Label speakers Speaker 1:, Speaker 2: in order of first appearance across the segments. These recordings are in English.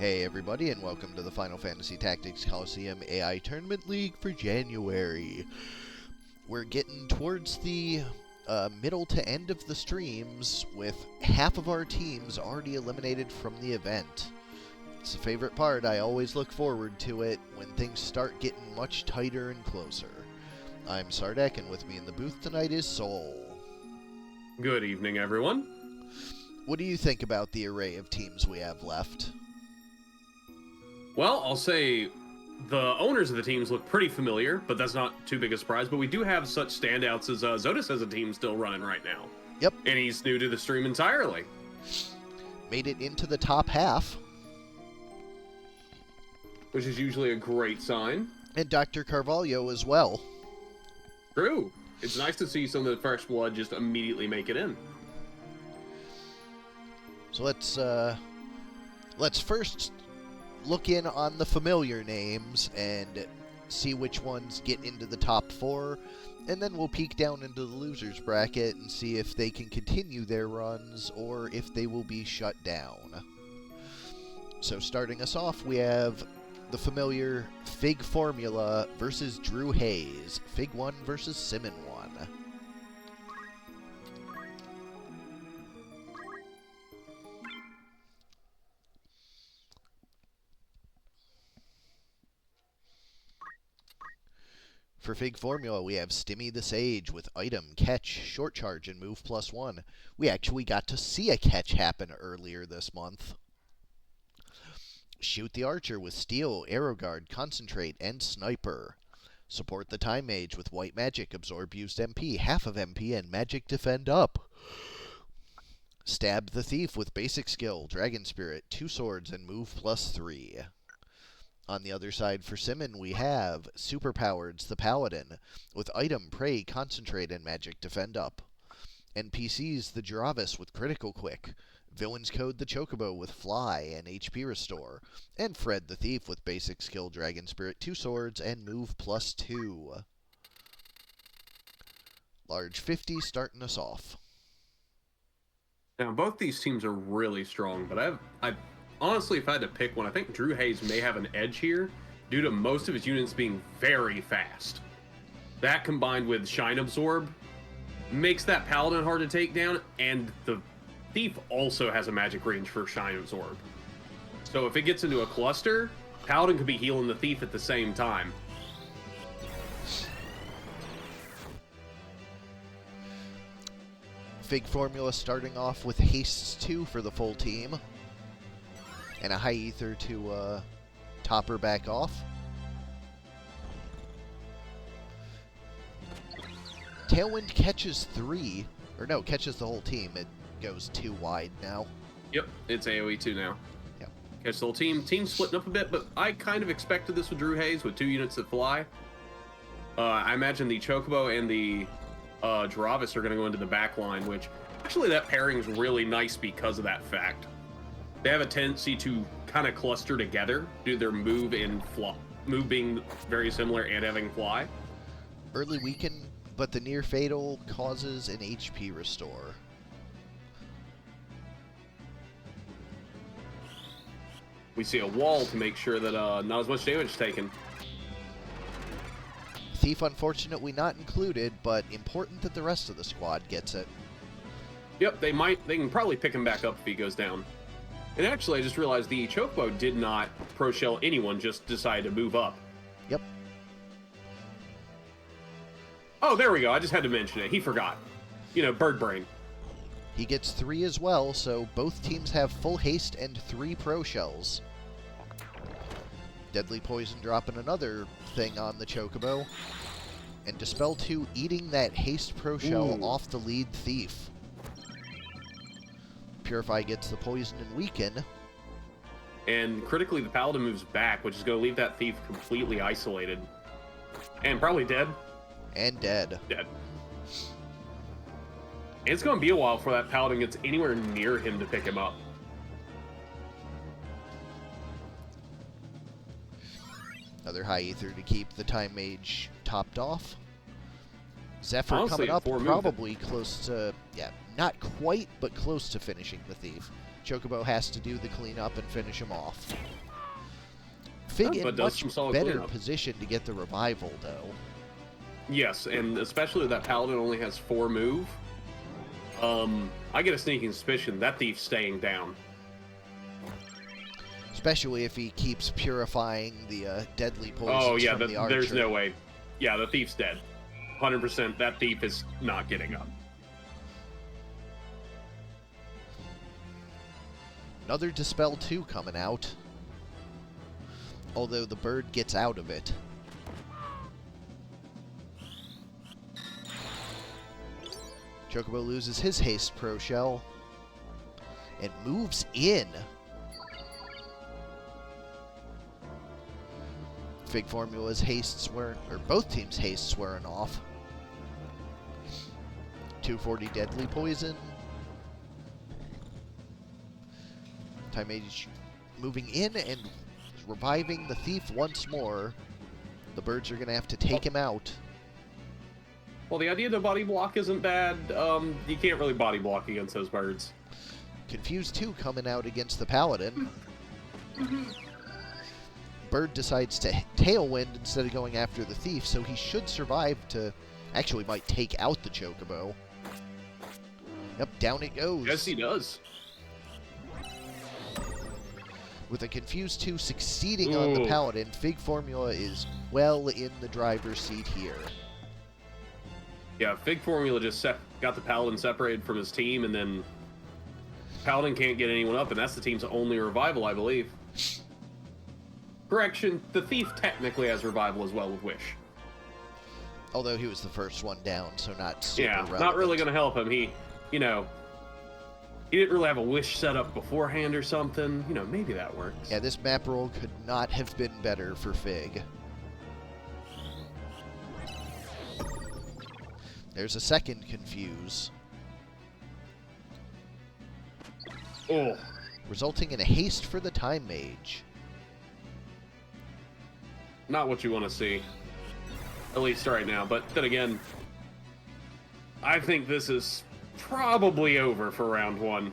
Speaker 1: Hey everybody, and welcome to the Final Fantasy Tactics Colosseum AI Tournament League for January. We're getting towards the middle to end of the streams, with half of our teams already eliminated from the event. It's a favorite part. I always look forward to it when things start getting much tighter and closer. I'm Sardek, and with me in the booth tonight is Soul.
Speaker 2: Good evening, everyone.
Speaker 1: What do you think about the array of teams we have left?
Speaker 2: Well, I'll say the owners of the teams look pretty familiar, but that's not too big a surprise. But we do have such standouts as Zotis has a team still running right now.
Speaker 1: Yep.
Speaker 2: And he's new to the stream entirely.
Speaker 1: Made it into the top half.
Speaker 2: Which is usually a great sign.
Speaker 1: And DrCarvalho as well.
Speaker 2: True. It's nice to see some of the fresh blood just immediately make it in.
Speaker 1: So let's first look in on the familiar names and see which ones get into the top 4, and then we'll peek down into the losers bracket and see if they can continue their runs or if they will be shut down. So starting us off, we have the familiar Fig Formula versus Drew Hayes. Fig 1 versus Simmon 1. For Fig Formula, we have Stimmy the Sage with Item, Catch, Short Charge, and Move +1. We actually got to see a catch happen earlier this month. Shoot the Archer with Steel, Arrow Guard, Concentrate, and Sniper. Support the Time Mage with White Magic, Absorb Used MP, half of MP, and Magic Defend Up. Stab the Thief with Basic Skill, Dragon Spirit, 2 Swords, and Move +3. On the other side for Simmon, we have Superpowered's the Paladin, with Item, Pray, Concentrate, and Magic Defend Up. NPC's the Ajorably with Critical Quick, Villain's Code the Chocobo with Fly and HP Restore, and Fred the Thief with Basic Skill, Dragon Spirit, 2 Swords, and Move +2. Large 50 starting us off.
Speaker 2: Now, both these teams are really strong, but I honestly, if I had to pick one, I think Drew Hayes may have an edge here due to most of his units being very fast. That combined with Shine Absorb makes that Paladin hard to take down, and the Thief also has a magic range for Shine Absorb. So if it gets into a cluster, Paladin could be healing the Thief at the same time.
Speaker 1: Fig Formula starting off with Hastes 2 for the full team. And a High Ether to top her back off. Tailwind catches 3. Or no, catches the whole team. It goes 2 wide now.
Speaker 2: Yep, it's AoE 2 now.
Speaker 1: Yep.
Speaker 2: Catch the whole team. Team's splitting up a bit, but I kind of expected this with Drew Hayes with 2 units that fly. I imagine the Chocobo and the Ajorably are going to go into the back line, which actually that pairing is really nice because of that fact. They have a tendency to kind of cluster together due to their move being very similar and having fly.
Speaker 1: Early weaken, but the near fatal causes an HP restore.
Speaker 2: We see a wall to make sure that not as much damage is taken.
Speaker 1: Thief unfortunately not included, but important that the rest of the squad gets it.
Speaker 2: Yep, they can probably pick him back up if he goes down. And actually, I just realized the Chocobo did not pro-shell anyone, just decided to move up.
Speaker 1: Yep.
Speaker 2: Oh, there we go. I just had to mention it. He forgot. You know, bird brain.
Speaker 1: He gets 3 as well, so both teams have full haste and 3 pro-shells. Deadly Poison dropping another thing on the Chocobo. And Dispel 2 eating that haste pro-shell off the lead Thief. Purify gets the poison and weaken.
Speaker 2: And critically, the Paladin moves back, which is going to leave that Thief completely isolated. And probably dead.
Speaker 1: And dead.
Speaker 2: Dead. It's going to be a while before that Paladin gets anywhere near him to pick him up.
Speaker 1: Another High Ether to keep the Time Mage topped off. Zephyr
Speaker 2: Honestly,
Speaker 1: coming up probably close to, yeah, not quite, but close to finishing the Thief. Chocobo has to do the cleanup and finish him off. Fig
Speaker 2: but
Speaker 1: in
Speaker 2: does
Speaker 1: much
Speaker 2: some solid
Speaker 1: better
Speaker 2: cleanup.
Speaker 1: position to get the revival, though.
Speaker 2: Yes, and especially that Paladin only has 4 move. I get a sneaking suspicion that Thief's staying down.
Speaker 1: Especially if he keeps purifying the deadly poisons
Speaker 2: Oh, yeah,
Speaker 1: from the archer.
Speaker 2: there's no way. Yeah, the Thief's dead. 100%, that Thief is not getting up.
Speaker 1: Another Dispel 2 coming out. Although the bird gets out of it. Chocobo loses his haste pro shell. And moves in. Fig Formula's hastes weren't, or both teams' hastes weren't off. 240 deadly poison. Time Mage moving in and reviving the Thief once more. The birds are going to have to take him out.
Speaker 2: Well, the idea to body block isn't bad. You can't really body block against those birds.
Speaker 1: Confused 2 coming out against the Paladin. Bird decides to Tailwind instead of going after the Thief, so he should survive to... Actually, might take out the Chocobo. Yep, down it goes.
Speaker 2: Yes, he does.
Speaker 1: With a Confused 2 succeeding on the Paladin, Fig Formula is well in the driver's seat here.
Speaker 2: Yeah, Fig Formula just got the Paladin separated from his team, and then Paladin can't get anyone up, and that's the team's only revival, I believe. Correction, the Thief technically has revival as well with Wish.
Speaker 1: Although he was the first one down, so not super relevant.
Speaker 2: Not really going to help him. He didn't really have a Wish set up beforehand or something. Maybe that works.
Speaker 1: Yeah, this map roll could not have been better for Fig. There's a second Confuse.
Speaker 2: Oh.
Speaker 1: Resulting in a haste for the Time Mage.
Speaker 2: Not what you want to see. At least right now. But then again, I think this is probably over for round 1.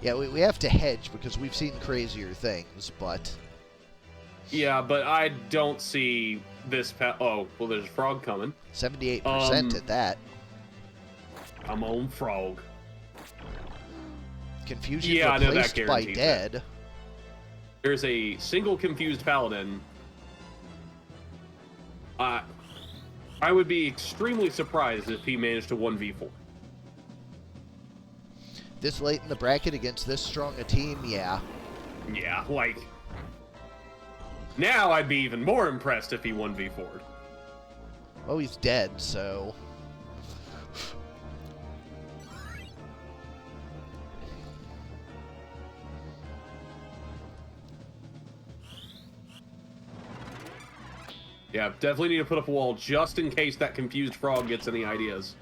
Speaker 1: Yeah, we have to hedge because we've seen crazier things, but...
Speaker 2: Yeah, but I don't see this... Oh, well, there's a frog coming.
Speaker 1: 78% at that.
Speaker 2: Come on, frog.
Speaker 1: Confusion replaced by dead.
Speaker 2: That. There's a single Confused Paladin. I would be extremely surprised if he managed to 1v4.
Speaker 1: This late in the bracket against this strong a team, yeah.
Speaker 2: Yeah, like... Now I'd be even more impressed if he 1v4'd.
Speaker 1: Well, he's dead, so...
Speaker 2: Yeah, definitely need to put up a wall just in case that Confused Frog gets any ideas.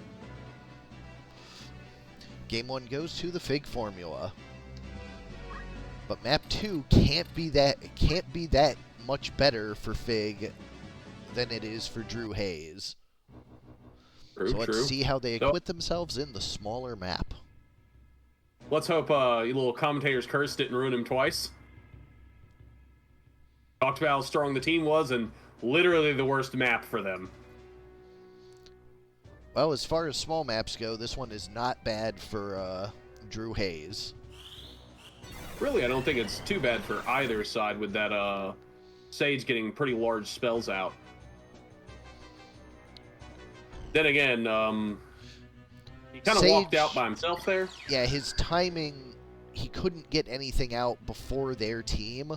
Speaker 1: Game 1 goes to the Fig Formula. But map 2 can't be that much better for Fig than it is for Drew Hayes.
Speaker 2: True,
Speaker 1: so let's see how they acquit themselves in the smaller map.
Speaker 2: Let's hope your little commentator's curse didn't ruin him twice. Talked about how strong the team was, and literally the worst map for them.
Speaker 1: Well, as far as small maps go, this one is not bad for Drew Hayes.
Speaker 2: Really, I don't think it's too bad for either side with that Sage getting pretty large spells out. Then again, he kind of walked out by himself there.
Speaker 1: Yeah, his timing, he couldn't get anything out before their team.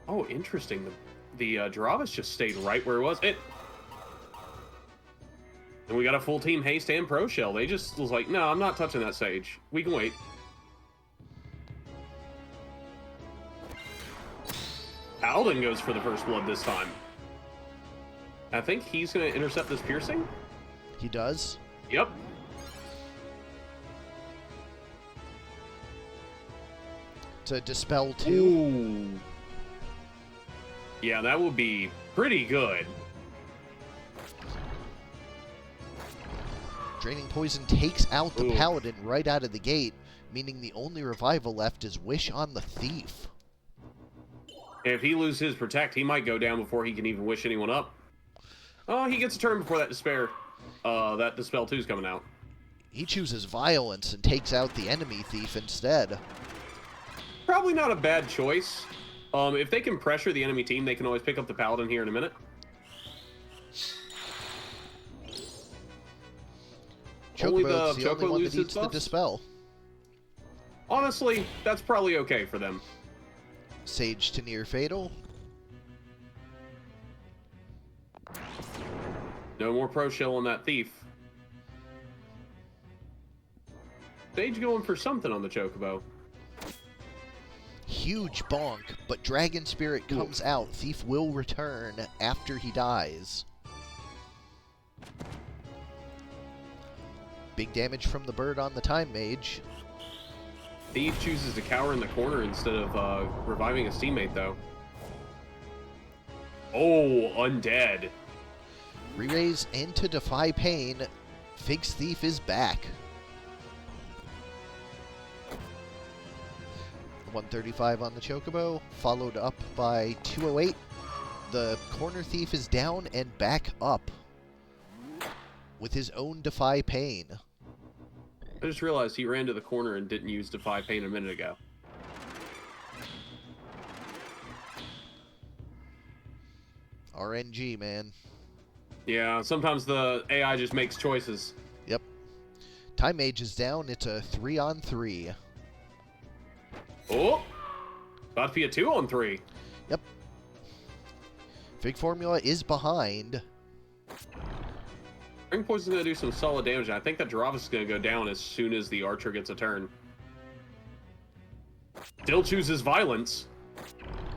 Speaker 2: Oh, interesting. The Jaravis just stayed right where it was. And we got a full team haste and pro shell. They just was like, no, I'm not touching that Sage. We can wait. Paladin goes for the first blood this time. I think he's going to intercept this piercing.
Speaker 1: He does?
Speaker 2: Yep.
Speaker 1: To dispel 2.
Speaker 2: Ooh. Yeah, that would be pretty good.
Speaker 1: Draining Poison takes out the Paladin right out of the gate. meaning the only revival left is Wish on the Thief.
Speaker 2: If he loses his Protect, he might go down before he can even wish anyone up. Oh, he gets a turn before that Despair. That Dispel 2 is coming out.
Speaker 1: He chooses Violence and takes out the enemy Thief instead.
Speaker 2: Probably not a bad choice. If they can pressure the enemy team, they can always pick up the Paladin here in a minute.
Speaker 1: Chocobo's the only one that needs the Dispel.
Speaker 2: Honestly, that's probably okay for them.
Speaker 1: Sage to Near Fatal.
Speaker 2: No more Pro Shell on that Thief. Sage going for something on the Chocobo.
Speaker 1: Huge bonk, but Dragon Spirit comes out. Thief will return after he dies. Big damage from the bird on the Time Mage.
Speaker 2: Thief chooses to cower in the corner instead of reviving his teammate, though. Oh, Undead.
Speaker 1: Re-raise into Defy Pain. Fig's Thief is back. 135 on the Chocobo, followed up by 208. The Corner Thief is down and back up with his own Defy Pain.
Speaker 2: I just realized he ran to the corner and didn't use Defy Pain a minute ago.
Speaker 1: RNG, man.
Speaker 2: Yeah, sometimes the AI just makes choices.
Speaker 1: Yep. Time Mage is down. It's a 3-on-3.
Speaker 2: Oh! About to be a 2-on-3.
Speaker 1: Yep. Fig Formula is behind.
Speaker 2: Ring Poison's going to do some solid damage, and I think that Jarvis is going to go down as soon as the Archer gets a turn. Still chooses Violence.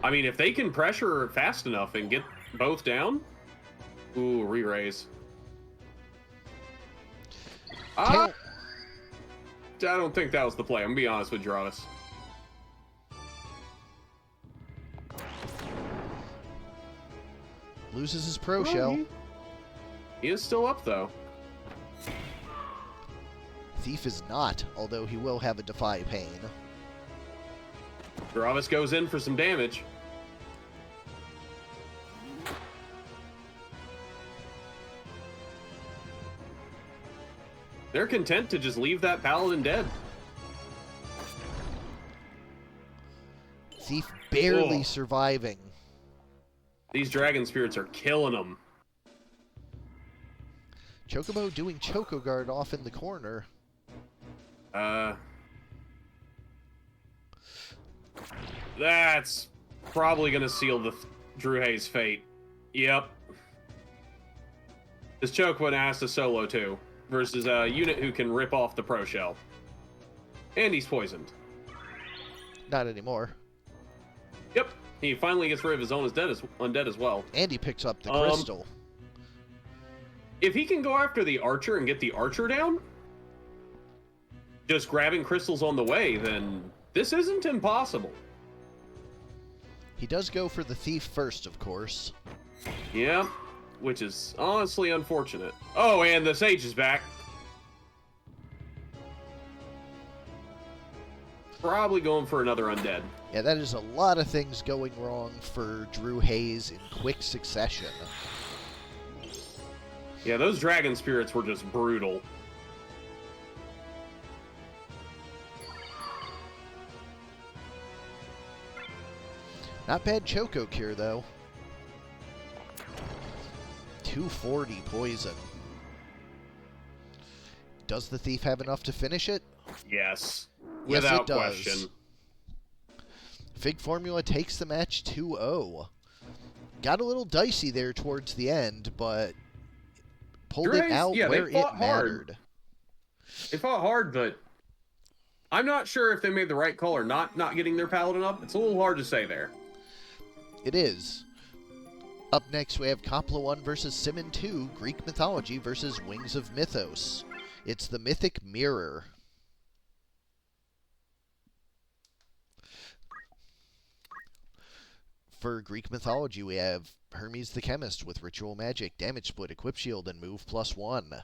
Speaker 2: I mean, if they can pressure fast enough and get both down... Ooh, re-raise. I don't think that was the play. I'm going to be honest with Jarvis.
Speaker 1: Loses his Pro Shell.
Speaker 2: He is still up, though.
Speaker 1: Thief is not, although he will have a Defy Pain.
Speaker 2: Jarvis goes in for some damage. They're content to just leave that Paladin dead.
Speaker 1: Thief barely surviving.
Speaker 2: These Dragon Spirits are killing them.
Speaker 1: Chocobo doing Choco Guard off in the corner.
Speaker 2: That's probably going to seal the Drew Hayes' fate. Yep. This Chocobo has to solo too, versus a unit who can rip off the Pro Shell. And he's poisoned.
Speaker 1: Not anymore.
Speaker 2: Yep. He finally gets rid of his own undead as well.
Speaker 1: And he picks up the crystal.
Speaker 2: If he can go after the Archer and get the Archer down, just grabbing crystals on the way, then this isn't impossible.
Speaker 1: He does go for the Thief first, of course.
Speaker 2: Yeah, which is honestly unfortunate. Oh, and the Sage is back. Probably going for another undead.
Speaker 1: Yeah, that is a lot of things going wrong for Drew Hayes in quick succession.
Speaker 2: Yeah, those Dragon Spirits were just brutal.
Speaker 1: Not bad Choco Cure, though. 240 poison. Does the Thief have enough to finish it?
Speaker 2: Yes.
Speaker 1: Yes,
Speaker 2: Without
Speaker 1: it does.
Speaker 2: question.
Speaker 1: Fig Formula takes the match 2-0. Got a little dicey there towards the end, but pulled it out where it mattered.
Speaker 2: They fought hard, but I'm not sure if they made the right call or not getting their Paladin up. It's a little hard to say there.
Speaker 1: It is. Up next, we have Coppola 1 versus Simmon 2, Greek Mythology versus Wings of Mythos. It's the Mythic Mirror. For Greek Mythology, we have Hermes the Chemist with Ritual Magic, Damage Split, Equip Shield, and Move +1.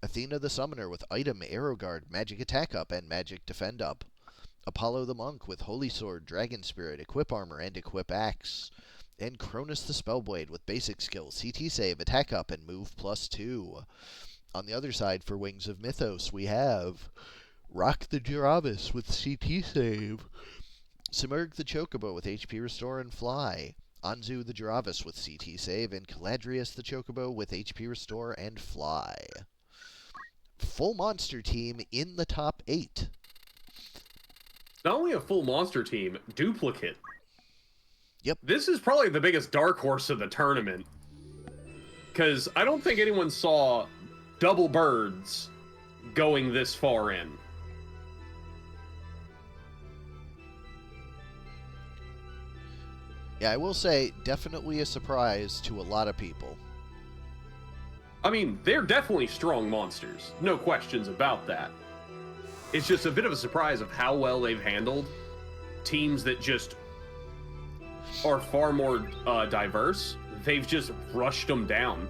Speaker 1: Athena the Summoner with item Arrow Guard, Magic Attack Up, and Magic Defend Up. Apollo the Monk with Holy Sword, Dragon Spirit, Equip Armor, and Equip Axe. And Cronus the Spellblade with basic skill, CT Save, Attack Up, and Move +2. On the other side, for Wings of Mythos, we have Rock the Giravis with CT Save, Simurg the Chocobo with HP Restore and Fly, Anzu the Giravis with CT Save, and Caladrius the Chocobo with HP Restore and Fly. Full monster team in the top 8.
Speaker 2: Not only a full monster team, duplicate.
Speaker 1: Yep.
Speaker 2: This is probably the biggest dark horse of the tournament. Because I don't think anyone saw double birds going this far in.
Speaker 1: Yeah, I will say, definitely a surprise to a lot of people.
Speaker 2: I mean, they're definitely strong monsters. No questions about that. It's just a bit of a surprise of how well they've handled teams that just are far more diverse. They've just rushed them down.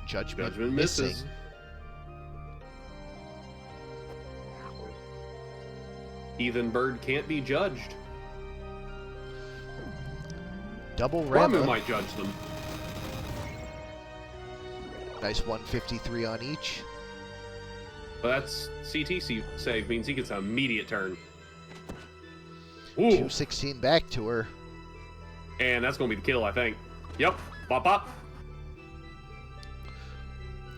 Speaker 1: Judgment
Speaker 2: misses.
Speaker 1: missing.
Speaker 2: Heathen Bird can't be judged.
Speaker 1: Double
Speaker 2: Ramu
Speaker 1: Rama.
Speaker 2: might judge them.
Speaker 1: Nice 153 on each.
Speaker 2: But that's CTC save, means he gets an immediate turn. Ooh.
Speaker 1: 216 back to her.
Speaker 2: And that's going to be the kill, I think. Yep. Bop, bop.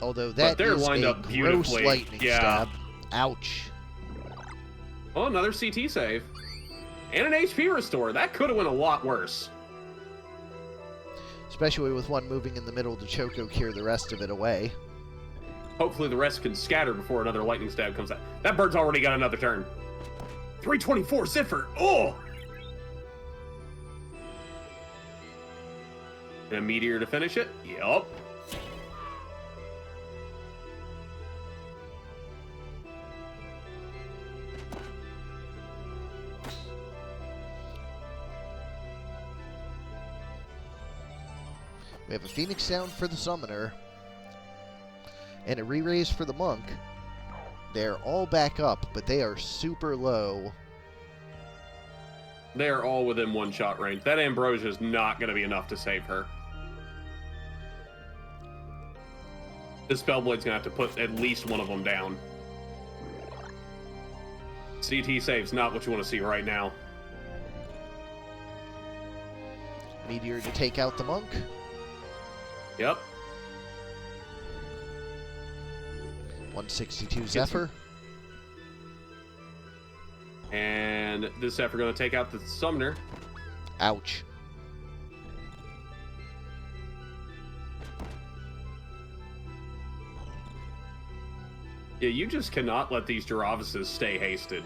Speaker 1: Although that
Speaker 2: they're
Speaker 1: is
Speaker 2: lined
Speaker 1: a
Speaker 2: up
Speaker 1: gross
Speaker 2: beautifully.
Speaker 1: lightning
Speaker 2: Yeah.
Speaker 1: stab. Ouch.
Speaker 2: Oh, another CT save. And an HP restore. That could have went a lot worse.
Speaker 1: Especially with one moving in the middle to Choco cure the rest of it away.
Speaker 2: Hopefully the rest can scatter before another lightning stab comes out. That bird's already got another turn. 324 Ziffer. Oh! And a meteor to finish it. Yup.
Speaker 1: We have a Phoenix Sound for the Summoner. And a re-raise for the Monk. They're all back up, but they are super low.
Speaker 2: They are all within one shot range. That Ambrosia is not going to be enough to save her. This Spellblade's going to have to put at least one of them down. CT save's not what you want to see right now.
Speaker 1: Meteor to take out the Monk.
Speaker 2: Yep.
Speaker 1: 162 Zephyr.
Speaker 2: And this Zephyr going to take out the Summoner.
Speaker 1: Ouch.
Speaker 2: Yeah, you just cannot let these Giravises stay hasted.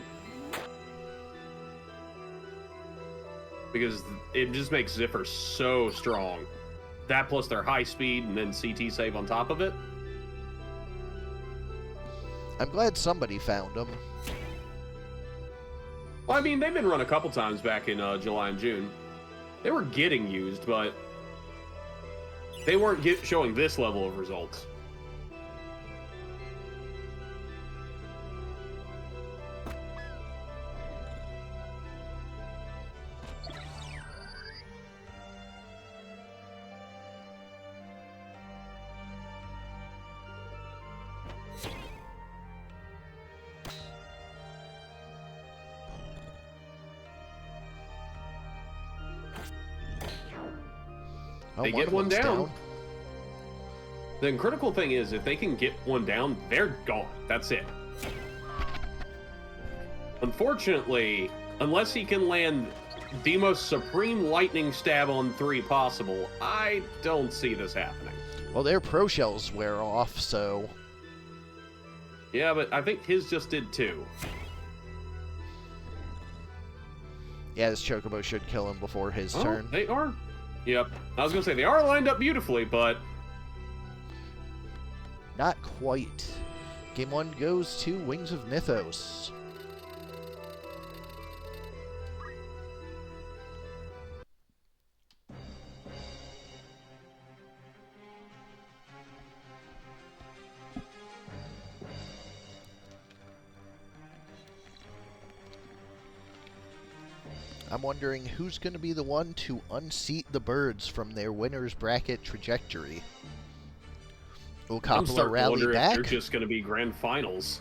Speaker 2: Because it just makes Zephyr so strong. That plus their high speed and then CT save on top of it.
Speaker 1: I'm glad somebody found them.
Speaker 2: Well, I mean, they've been run a couple times back in July and June. They were getting used, but they weren't showing this level of results.
Speaker 1: Oh,
Speaker 2: They get
Speaker 1: of
Speaker 2: one
Speaker 1: them's
Speaker 2: down. The critical thing is, if they can get one down, they're gone. That's it. Unfortunately, unless he can land the most supreme lightning stab on 3 possible. I don't see this happening.
Speaker 1: Well, their pro shells wear off, so...
Speaker 2: Yeah, but I think his just did too.
Speaker 1: Yeah, this Chocobo should kill him before his turn.
Speaker 2: They are. Yep. I was going to say, they are lined up beautifully, but...
Speaker 1: Not quite. Game 1 goes to Wings of Mythos. I'm wondering who's going to be the one to unseat the birds from their winner's bracket trajectory. Will Coppola rally back?
Speaker 2: They're just going to be grand finals.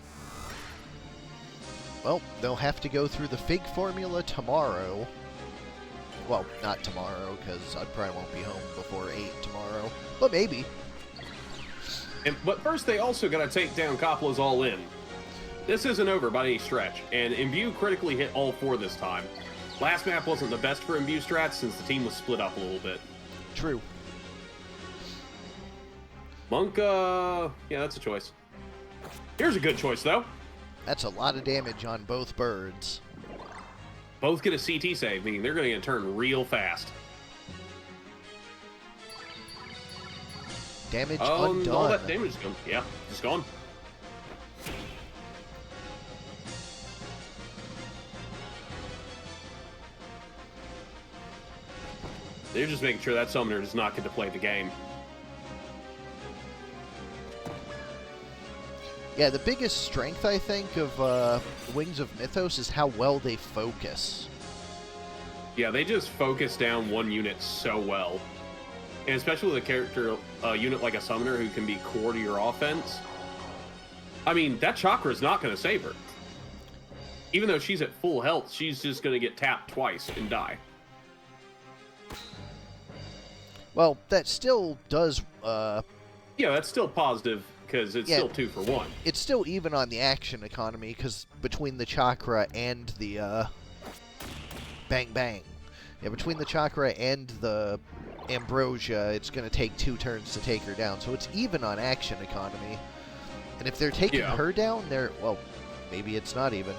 Speaker 1: Well, they'll have to go through the Fig formula tomorrow. Well, not tomorrow, because I probably won't be home before 8 tomorrow. But maybe.
Speaker 2: But first, they also got to take down Coppola's all-in. This isn't over by any stretch, and Imbue critically hit all 4 this time. Last map wasn't the best for Imbue strats since the team was split up a little bit.
Speaker 1: True.
Speaker 2: Monk, yeah, that's a choice. Here's a good choice, though.
Speaker 1: That's a lot of damage on both birds.
Speaker 2: Both get a CT save, meaning they're going to turn real fast.
Speaker 1: Damage undone.
Speaker 2: All that damage is gone. Yeah, just gone. They're just making sure that summoner does not get to play the game.
Speaker 1: Yeah, the biggest strength, I think, of Wings of Mythos is how well they focus.
Speaker 2: Yeah, they just focus down one unit so well. And especially with a character, unit like a summoner who can be core to your offense. I mean, that chakra is not going to save her. Even though she's at full health, she's just going to get tapped twice and die.
Speaker 1: Well, that still does...
Speaker 2: Yeah, that's still positive, because it's still 2 for 1.
Speaker 1: It's still even on the action economy, because between the chakra and the, Bang Bang. Yeah, between the chakra and the ambrosia, it's going to take 2 turns to take her down. So it's even on action economy. And if they're taking her down, well, maybe it's not even.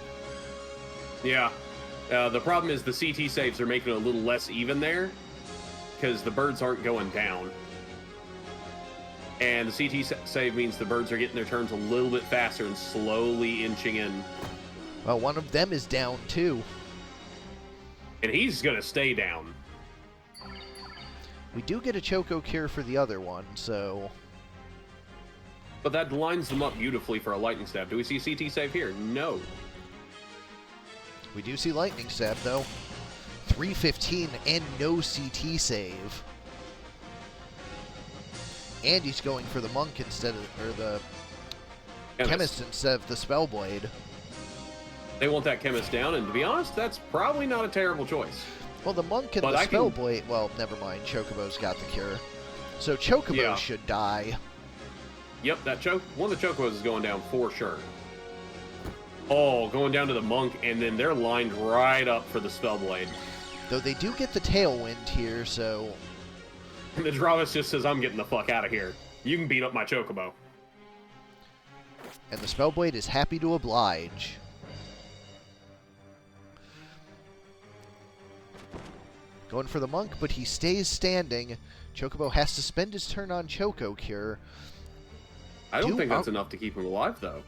Speaker 2: Yeah. The problem is the CT saves are making it a little less even there, because the birds aren't going down. And the CT save means the birds are getting their turns a little bit faster and slowly inching in.
Speaker 1: Well, one of them is down, too.
Speaker 2: And he's going to stay down.
Speaker 1: We do get a Choco Cure for the other one, so...
Speaker 2: But that lines them up beautifully for a Lightning Stab. Do we see CT save here? No.
Speaker 1: We do see Lightning Stab, though. 315 and no CT save. And he's going for the Monk instead of... or the Chemist instead of the Spellblade.
Speaker 2: They want that Chemist down, and to be honest, that's probably not a terrible choice.
Speaker 1: Well, the Monk and the Spellblade... Well, never mind. Chocobo's got the cure. So Chocobo should die.
Speaker 2: Yep, one of the Chocobos is going down for sure. Oh, going down to the Monk, and then they're lined right up for the Spellblade.
Speaker 1: Though they do get the Tailwind here, so...
Speaker 2: And the Dravis just says, I'm getting the fuck out of here. You can beat up my Chocobo.
Speaker 1: And the Spellblade is happy to oblige. Going for the Monk, but he stays standing. Chocobo has to spend his turn on Choco Cure.
Speaker 2: I don't think that's enough to keep him alive, though.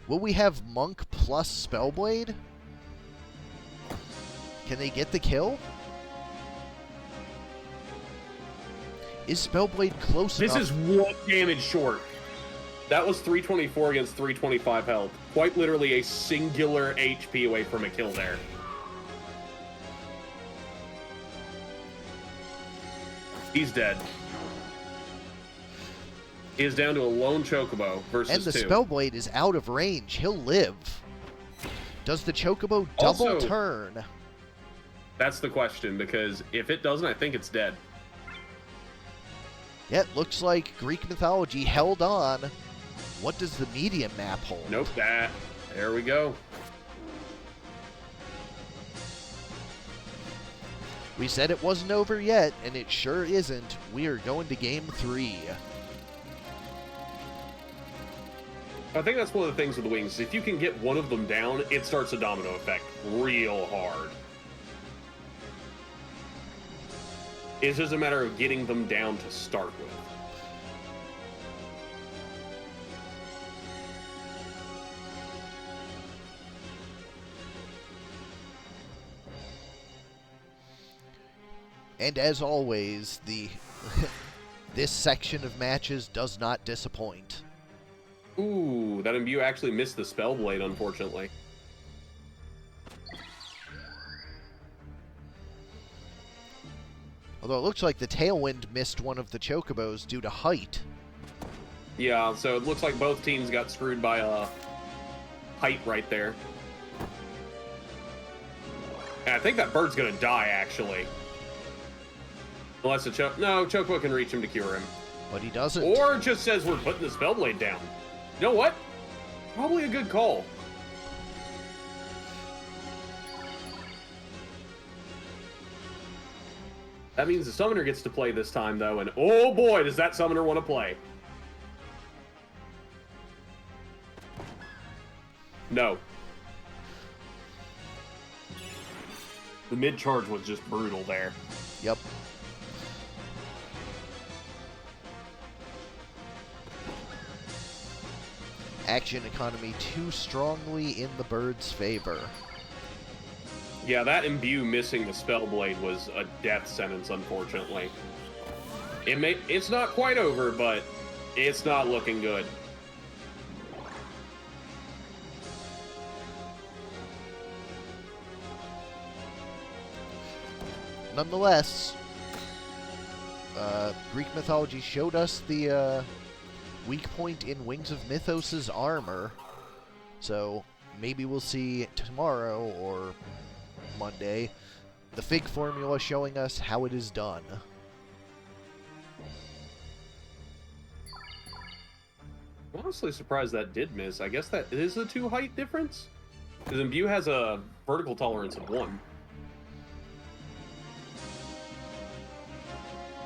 Speaker 1: Will we have Monk plus Spellblade? Can they get the kill? Is Spellblade close enough?
Speaker 2: This is 1 damage short. That was 324 against 325 health. Quite literally a singular HP away from a kill there. He's dead. He is down to a lone Chocobo versus 2.
Speaker 1: And the Spellblade is out of range. He'll live. Does the Chocobo double turn?
Speaker 2: That's the question, because if it doesn't, I think it's dead.
Speaker 1: Yeah, it looks like Greek mythology held on. What does the medium map hold?
Speaker 2: Nope, there we go.
Speaker 1: We said it wasn't over yet, and it sure isn't. We are going to Game 3.
Speaker 2: I think that's one of the things with the wings. If you can get one of them down, it starts a domino effect real hard. It's just a matter of getting them down to start with.
Speaker 1: And as always, this section of matches does not disappoint.
Speaker 2: Ooh, that imbue actually missed the spell blade, unfortunately.
Speaker 1: Although it looks like the Tailwind missed one of the Chocobos due to height.
Speaker 2: Yeah, so it looks like both teams got screwed by a height right there. And I think that bird's gonna die, actually. Unless the no, Chocobo can reach him to cure him.
Speaker 1: But he doesn't.
Speaker 2: Or just says we're putting the spell blade down. You know what? Probably a good call. That means the summoner gets to play this time, though, and oh boy, does that summoner want to play. No. The mid-charge was just brutal there.
Speaker 1: Yep. Action economy too strongly in the bird's favor.
Speaker 2: Yeah, that imbue missing the spell blade was a death sentence, unfortunately. It's not quite over, but it's not looking good.
Speaker 1: Nonetheless, Greek mythology showed us the weak point in Wings of Mythos' armor, so maybe we'll see tomorrow or Monday the Fig formula showing us how it is done.
Speaker 2: I'm honestly surprised that did miss. I guess that is a 2 height difference? Because imbue has a vertical tolerance of 1.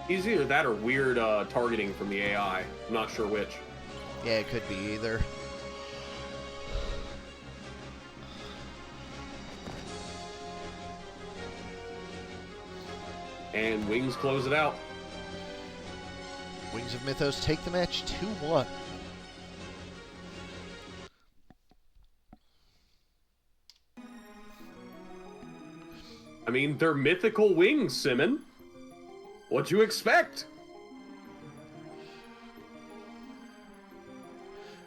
Speaker 2: Either that or weird targeting from the AI. I'm not sure which.
Speaker 1: Yeah, it could be either.
Speaker 2: And Wings close it out.
Speaker 1: Wings of Mythos take the match 2-1.
Speaker 2: I mean, they're mythical wings, Simmon. What'd you expect?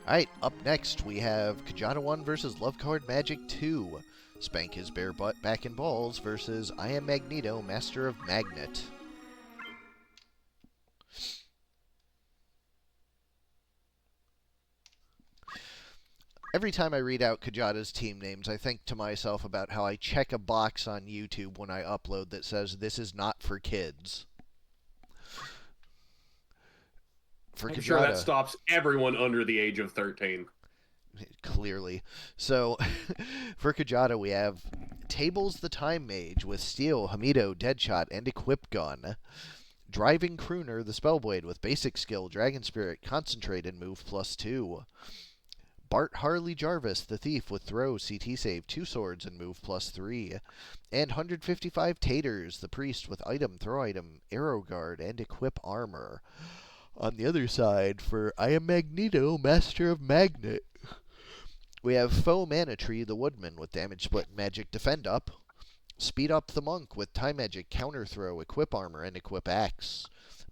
Speaker 1: Alright, up next we have Kjata 1 versus Love Card Magic 2. Spank his bare butt back in balls versus I Am Magneto, Master of Magnet. Every time I read out Kjata's team names, I think to myself about how I check a box on YouTube when I upload that says, "This is not for kids."
Speaker 2: I'm sure that stops everyone under the age of 13.
Speaker 1: Clearly. So, for Kjata, we have Tables the Time Mage with Steel, Hamido, Deadshot, and Equip Gun. Driving Crooner, the Spellblade with basic skill, Dragon Spirit, Concentrate, and Move +2. Bart Harley Jarvis, the Thief with Throw, CT Save, 2 Swords, and Move +3. And 155 Taters, the Priest with Item, Throw Item, Arrow Guard, and Equip Armor. On the other side, for I Am Magneto, Master of Magnet, we have Foe Mana Tree, the Woodman with Damage Split, Magic Defend Up. Speed Up the Monk with Time Magic, Counter Throw, Equip Armor, and Equip Axe.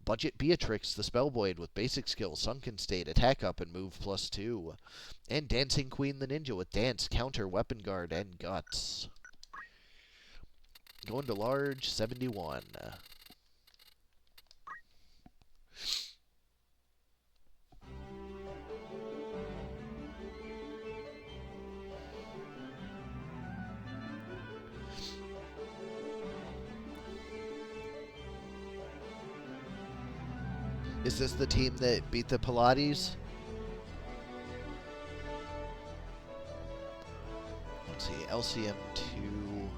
Speaker 1: Budget Beatrix, the Spellblade with basic skill, Sunken State, Attack Up, and Move +2. And Dancing Queen, the Ninja with Dance, Counter, Weapon Guard, and Guts. Going to large, 71. Is this the team that beat the Pilates? Let's see, LCM2.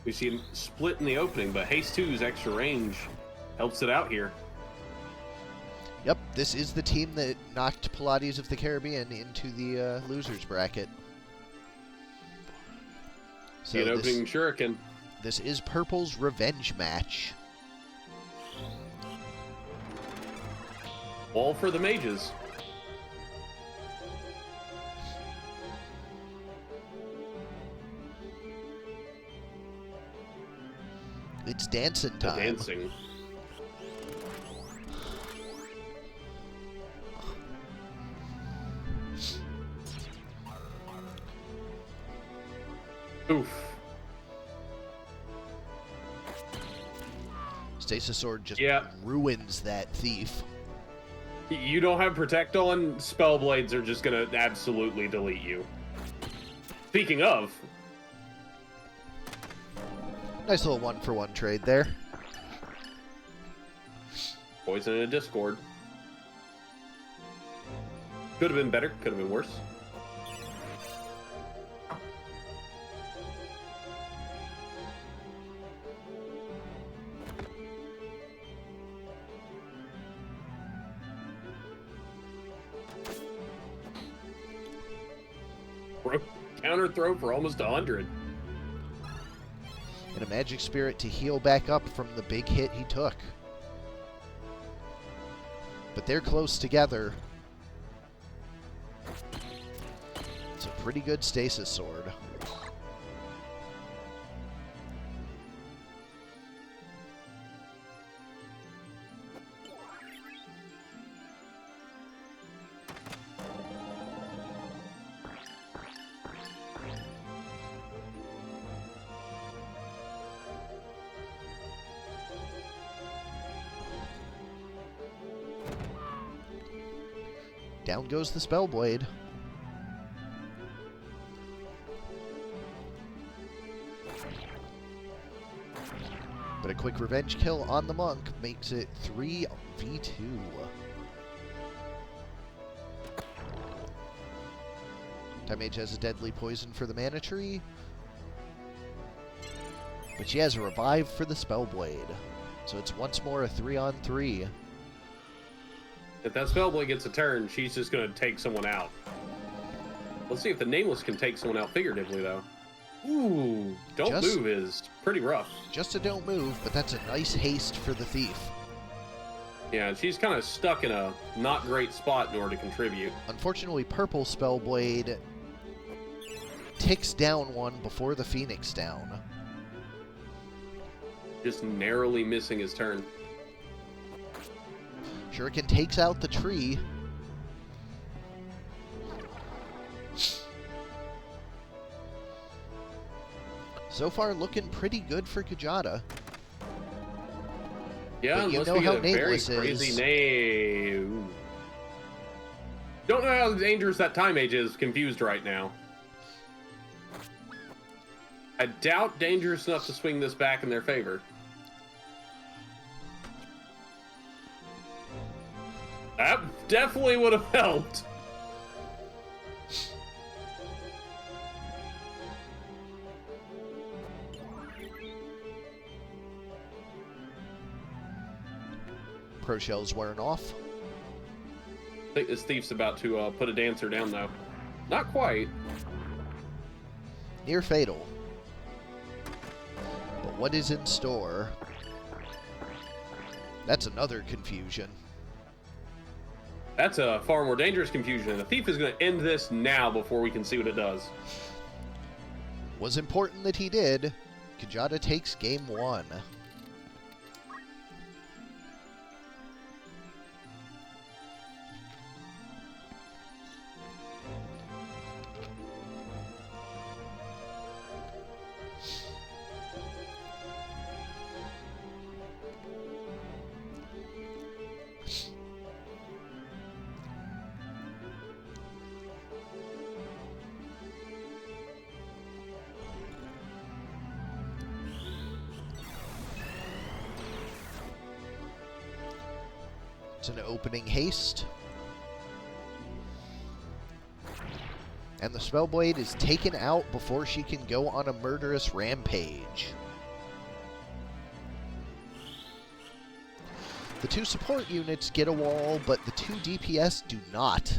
Speaker 2: We see him split in the opening, but Haste 2's extra range helps it out here.
Speaker 1: Yep, this is the team that knocked Pilates of the Caribbean into the losers bracket.
Speaker 2: So an opening shuriken.
Speaker 1: This is Purple's revenge match.
Speaker 2: All for the mages.
Speaker 1: It's dancing time.
Speaker 2: Dancing. Oof.
Speaker 1: Stasis Sword just ruins that thief.
Speaker 2: You don't have Protect on, Spellblades are just going to absolutely delete you. Speaking of...
Speaker 1: Nice little one-for-one trade there.
Speaker 2: Poison in a Discord. Could have been better, could have been worse. Counter throw for almost 100.
Speaker 1: And a Magic Spirit to heal back up from the big hit he took. But they're close together. It's a pretty good Stasis Sword. Down goes the Spellblade. But a quick revenge kill on the Monk makes it 3v2. Time Mage has a deadly poison for the Mana Tree. But she has a revive for the Spellblade. So it's once more a 3-on-3.
Speaker 2: If that Spellblade gets a turn, she's just going to take someone out. Let's see if the Nameless can take someone out figuratively, though. Ooh, don't move is pretty rough.
Speaker 1: Just a don't move, but that's a nice haste for the Thief.
Speaker 2: Yeah, she's kind of stuck in a not great spot in order to contribute.
Speaker 1: Unfortunately, Purple Spellblade ticks down one before the Phoenix down.
Speaker 2: Just narrowly missing his turn.
Speaker 1: Shuriken takes out the tree. So far, looking pretty good for Kjata.
Speaker 2: Yeah,
Speaker 1: but you
Speaker 2: unless
Speaker 1: know
Speaker 2: we
Speaker 1: how
Speaker 2: get a very
Speaker 1: Nameless
Speaker 2: crazy
Speaker 1: is.
Speaker 2: name. Don't know how dangerous that Time Mage is. Confused right now. I doubt dangerous enough to swing this back in their favor. That definitely would have helped.
Speaker 1: Pro Shell's wearing off.
Speaker 2: I think this Thief's about to put a Dancer down, though. Not quite.
Speaker 1: Near fatal. But what is in store? That's another confusion.
Speaker 2: That's a far more dangerous confusion. The Thief is going to end this now before we can see what it does.
Speaker 1: Was important that he did. Kjata takes game one. It's an opening haste. And the Spellblade is taken out before she can go on a murderous rampage. The 2 support units get a wall, but the 2 DPS do not.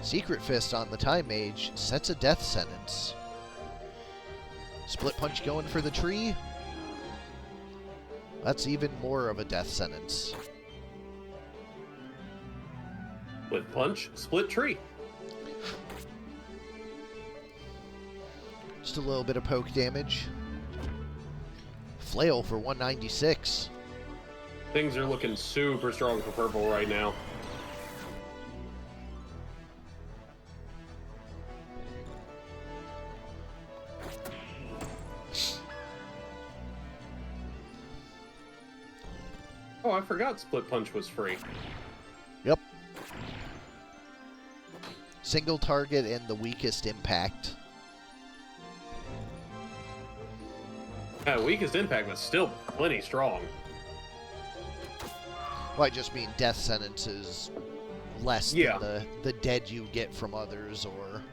Speaker 1: Secret Fist on the Time Mage sets a death sentence. Split Punch going for the tree. That's even more of a death sentence.
Speaker 2: Split Punch, split tree.
Speaker 1: Just a little bit of poke damage. Flail for 196.
Speaker 2: Things are looking super strong for purple right now. Oh, I forgot Split Punch was free.
Speaker 1: Yep. Single target and the weakest impact.
Speaker 2: Weakest impact, but still plenty strong.
Speaker 1: Well, I just mean death sentences less than the dead you get from others, or...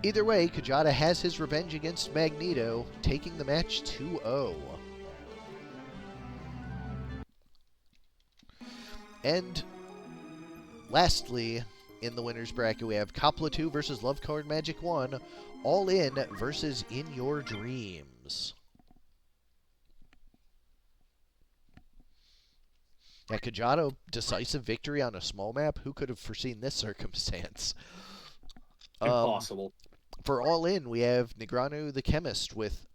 Speaker 1: Either way, Kjata has his revenge against Magneto, taking the match 2-0. And lastly, in the winner's bracket, we have Coppola 2 versus Love Card Magic 1, All In versus In Your Dreams. Yeah, Kjata, decisive victory on a small map. Who could have foreseen this circumstance?
Speaker 2: Impossible.
Speaker 1: For All In, we have Negranu the Chemist with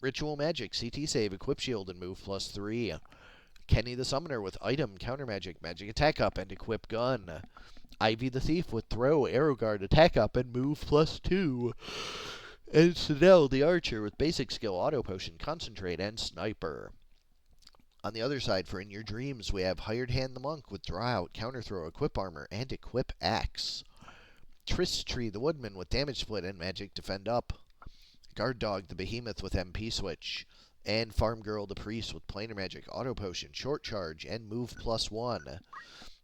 Speaker 1: Ritual Magic, CT Save, Equip Shield, and Move +3. Kenny the Summoner with Item, Counter Magic, Magic Attack Up, and Equip Gun. Ivy the Thief with Throw, Arrow Guard, Attack Up, and Move +2. And Sidel the Archer with Basic Skill, Auto Potion, Concentrate, and Sniper. On the other side, for In Your Dreams, we have Hired Hand the Monk with Draw Out, Counter Throw, Equip Armor, and Equip Axe. Tristtree the Woodman with Damage Split and Magic Defend Up. Guard Dog the Behemoth with MP Switch. And Farm Girl the Priest with Planar Magic, Auto Potion, Short Charge, and Move +1.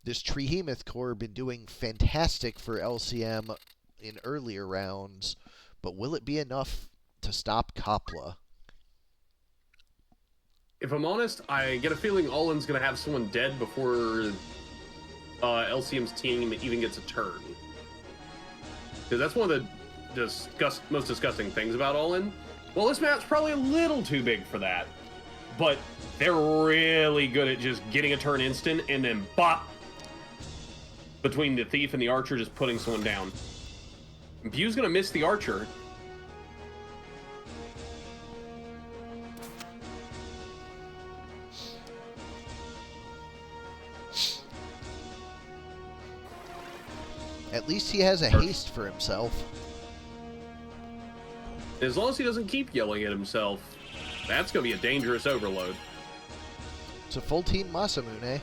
Speaker 1: This Treehemoth core been doing fantastic for LCM in earlier rounds, but will it be enough to stop Coppola?
Speaker 2: If I'm honest, I get a feeling All In's going to have someone dead before LCM's team even gets a turn. Because that's one of the most disgusting things about All In. Well, this map's probably a little too big for that. But they're really good at just getting a turn instant and then bop! Between the Thief and the Archer, just putting someone down. Bue's going to miss the Archer.
Speaker 1: At least he has a haste for himself.
Speaker 2: As long as he doesn't keep yelling at himself, that's going to be a dangerous overload.
Speaker 1: It's a full team Masamune.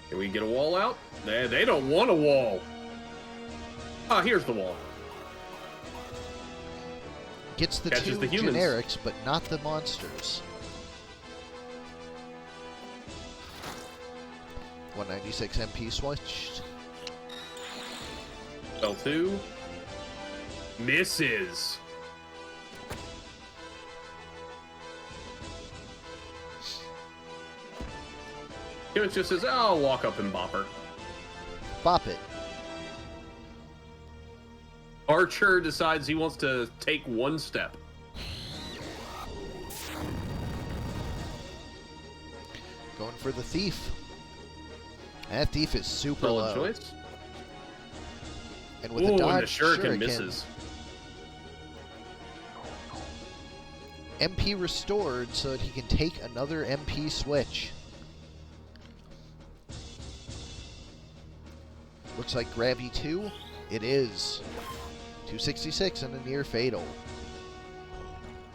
Speaker 2: Can we get a wall out? They don't want a wall. Ah, here's the wall.
Speaker 1: Gets the
Speaker 2: Catches
Speaker 1: two
Speaker 2: the humans.
Speaker 1: generics, but not the monsters. 196 MP switched.
Speaker 2: L2. Misses. It just says, I'll walk up and bop her.
Speaker 1: Bop it.
Speaker 2: Archer decides he wants to take one step.
Speaker 1: Going for the Thief. That Thief is super
Speaker 2: Solid
Speaker 1: low.
Speaker 2: choice.
Speaker 1: And with
Speaker 2: Ooh,
Speaker 1: a
Speaker 2: and the
Speaker 1: dodge
Speaker 2: shuriken misses.
Speaker 1: MP restored so that he can take another MP switch. Looks like Gravy 2. It is. 266 and a near fatal.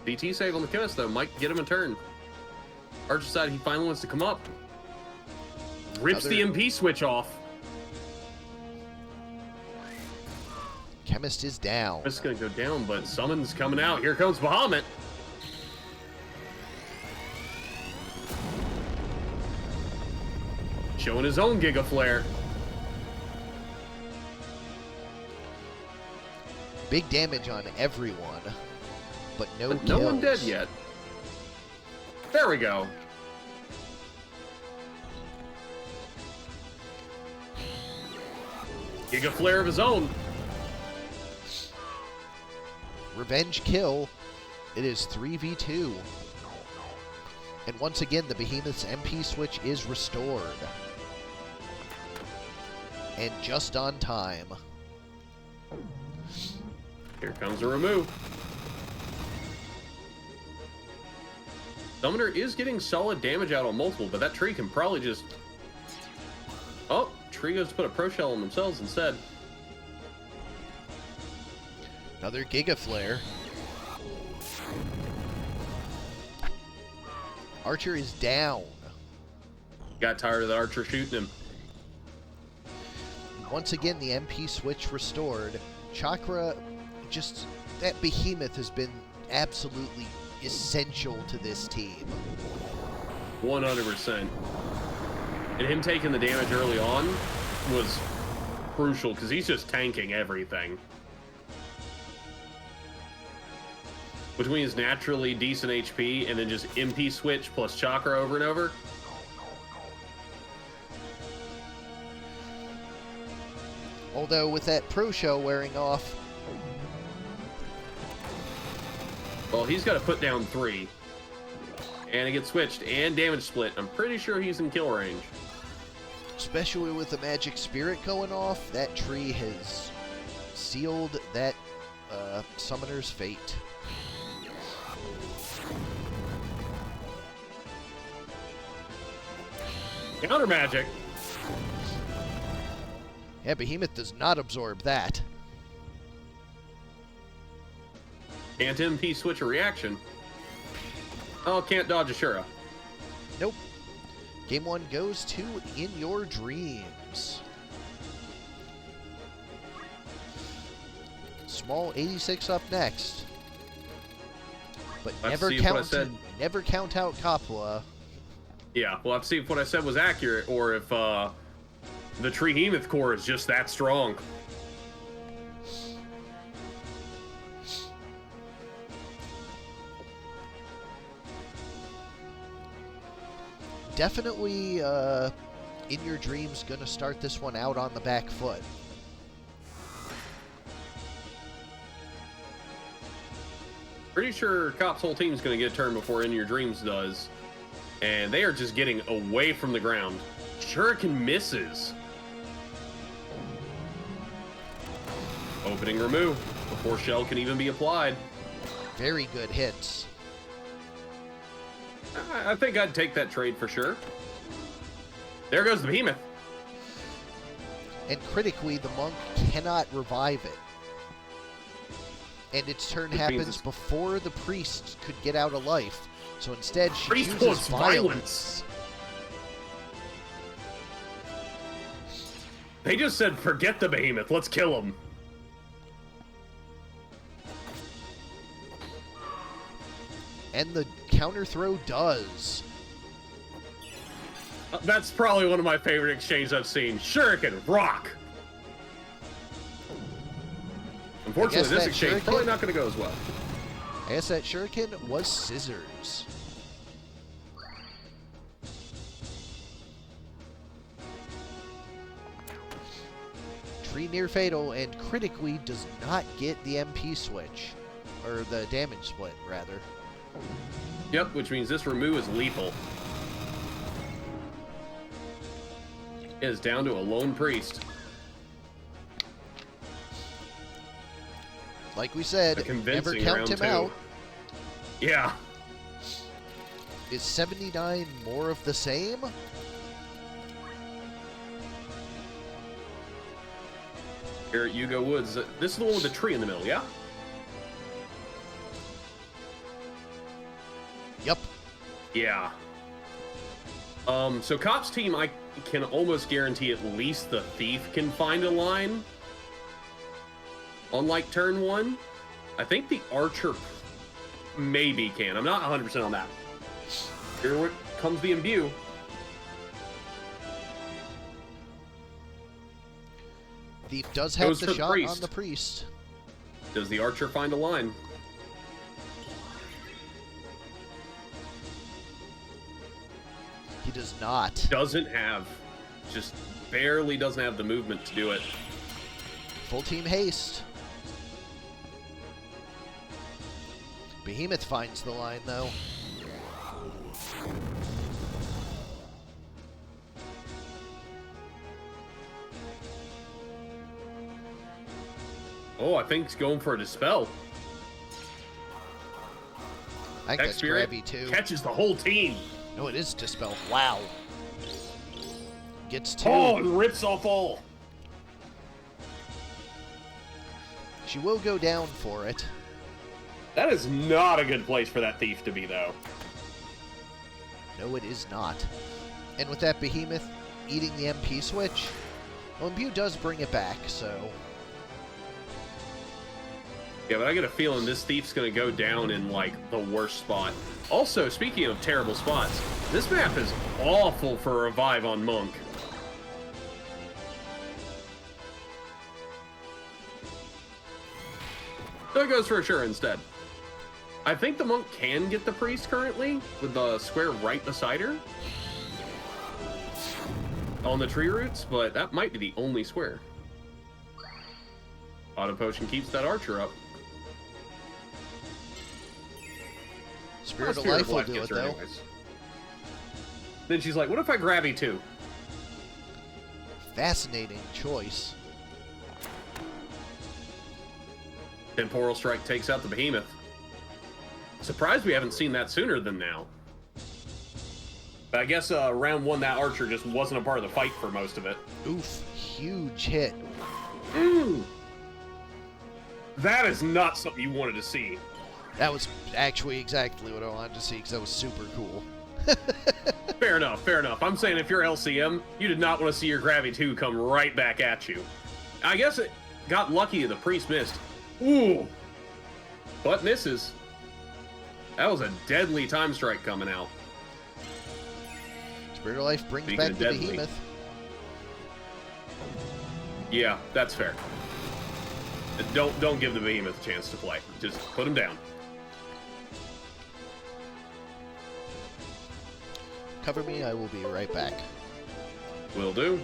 Speaker 2: DT save on the chemist, though, might get him a turn. Archer decided he finally wants to come up. Rips the MP switch off.
Speaker 1: Chemist is down.
Speaker 2: It's going to go down, but Summon's coming out. Here comes Bahamut. Showing his own Giga Flare.
Speaker 1: Big damage on everyone, but no kills.
Speaker 2: No one dead yet. There we go. Giga Flare of his own.
Speaker 1: Revenge kill. It is 3v2. And once again, the Behemoth's MP switch is restored. And just on time.
Speaker 2: Here comes a remove. Summoner is getting solid damage out on multiple, but that tree can probably just... Oh, tree goes to put a Pro Shell on themselves instead.
Speaker 1: Another Giga Flare. Archer is down.
Speaker 2: Got tired of the Archer shooting him.
Speaker 1: Once again, the MP switch restored. Chakra, just... That Behemoth has been absolutely essential to this team.
Speaker 2: 100%. And him taking the damage early on was crucial because he's just tanking everything. Between his naturally decent HP and then just MP switch plus Chakra over and over.
Speaker 1: Although with that Pro Shell wearing off...
Speaker 2: Well, he's got to put down 3. And it gets switched and damage split. I'm pretty sure he's in kill range.
Speaker 1: Especially with the Magic Spirit going off, that tree has sealed that summoner's fate.
Speaker 2: Counter magic.
Speaker 1: Yeah, Behemoth does not absorb that.
Speaker 2: Can't MP switch a reaction. Oh, can't dodge Ashura.
Speaker 1: Nope. Game 1 goes to In Your Dreams. Small 86 up next. But never count out Coppola.
Speaker 2: Yeah, we'll have to see if what I said was accurate or if the Behemoth core is just that strong.
Speaker 1: Definitely In Your Dreams gonna start this one out on the back foot.
Speaker 2: Pretty sure Cop's whole team's going to get a turn before In Your Dreams does. And they are just getting away from the ground. Shuriken misses. Opening remove before shell can even be applied.
Speaker 1: Very good hits.
Speaker 2: I think I'd take that trade for sure. There goes the Behemoth.
Speaker 1: And critically, the monk cannot revive it. And its turn happens before the priest could get out of life. So instead, she chooses violence.
Speaker 2: They just said, forget the Behemoth, let's kill him.
Speaker 1: And the counter throw does.
Speaker 2: That's probably one of my favorite exchanges I've seen. Shuriken, rock. Unfortunately, this exchange probably not going to go as well.
Speaker 1: I guess that Shuriken was scissors. Tree near fatal and critically does not get the MP switch. Or the damage split, rather.
Speaker 2: Yep, which means this remove is lethal. It is down to a lone priest.
Speaker 1: Like we said, never count him out.
Speaker 2: Yeah.
Speaker 1: Is 79 more of the same?
Speaker 2: Here at Yugo Woods. This is the one with the tree in the middle, yeah?
Speaker 1: Yep.
Speaker 2: Yeah. So Cop's team, I can almost guarantee at least the Thief can find a line. Unlike turn 1, I think the Archer maybe can. I'm not 100% on that. Here comes the Imbue.
Speaker 1: Thief does have the shot on the priest.
Speaker 2: Does the archer find a line?
Speaker 1: He does not.
Speaker 2: Doesn't have. Just barely doesn't have the movement to do it.
Speaker 1: Full team haste. Behemoth finds the line, though.
Speaker 2: Oh, I think he's going for a dispel.
Speaker 1: I think that's
Speaker 2: Spirit
Speaker 1: Gravy, too.
Speaker 2: catches the whole team.
Speaker 1: No, it is Dispel. Wow. Gets 2.
Speaker 2: Oh, and rips off all.
Speaker 1: She will go down for it.
Speaker 2: That is not a good place for that thief to be, though.
Speaker 1: No, it is not. And with that Behemoth eating the MP switch, well, Imbue does bring it back, so...
Speaker 2: Yeah, but I get a feeling this thief's going to go down in, like, the worst spot. Also, speaking of terrible spots, this map is awful for a revive on Monk. So it goes for a sure instead. I think the Monk can get the Priest currently, with the square right beside her. On the tree roots, but that might be the only square. Auto Potion keeps that archer up.
Speaker 1: Spirit of Life will do it, though.
Speaker 2: Anyways. Then she's like, what if I grab you too?
Speaker 1: Fascinating choice.
Speaker 2: Temporal Strike takes out the Behemoth. Surprised we haven't seen that sooner than now. But I guess round 1, that archer just wasn't a part of the fight for most of it.
Speaker 1: Oof. Huge hit.
Speaker 2: That is not something you wanted to see.
Speaker 1: That was actually exactly what I wanted to see, because that was super cool.
Speaker 2: Fair enough, fair enough. I'm saying if you're LCM, you did not want to see your Gravity 2 come right back at you. I guess it got lucky the Priest missed. Ooh! But misses. That was a deadly time strike coming out.
Speaker 1: Spirit of Life brings
Speaker 2: Speaking
Speaker 1: back
Speaker 2: of
Speaker 1: the
Speaker 2: deadly.
Speaker 1: Behemoth.
Speaker 2: Yeah, that's fair. Don't give the Behemoth a chance to play. Just put him down.
Speaker 1: Cover me, I will be right back.
Speaker 2: Will do.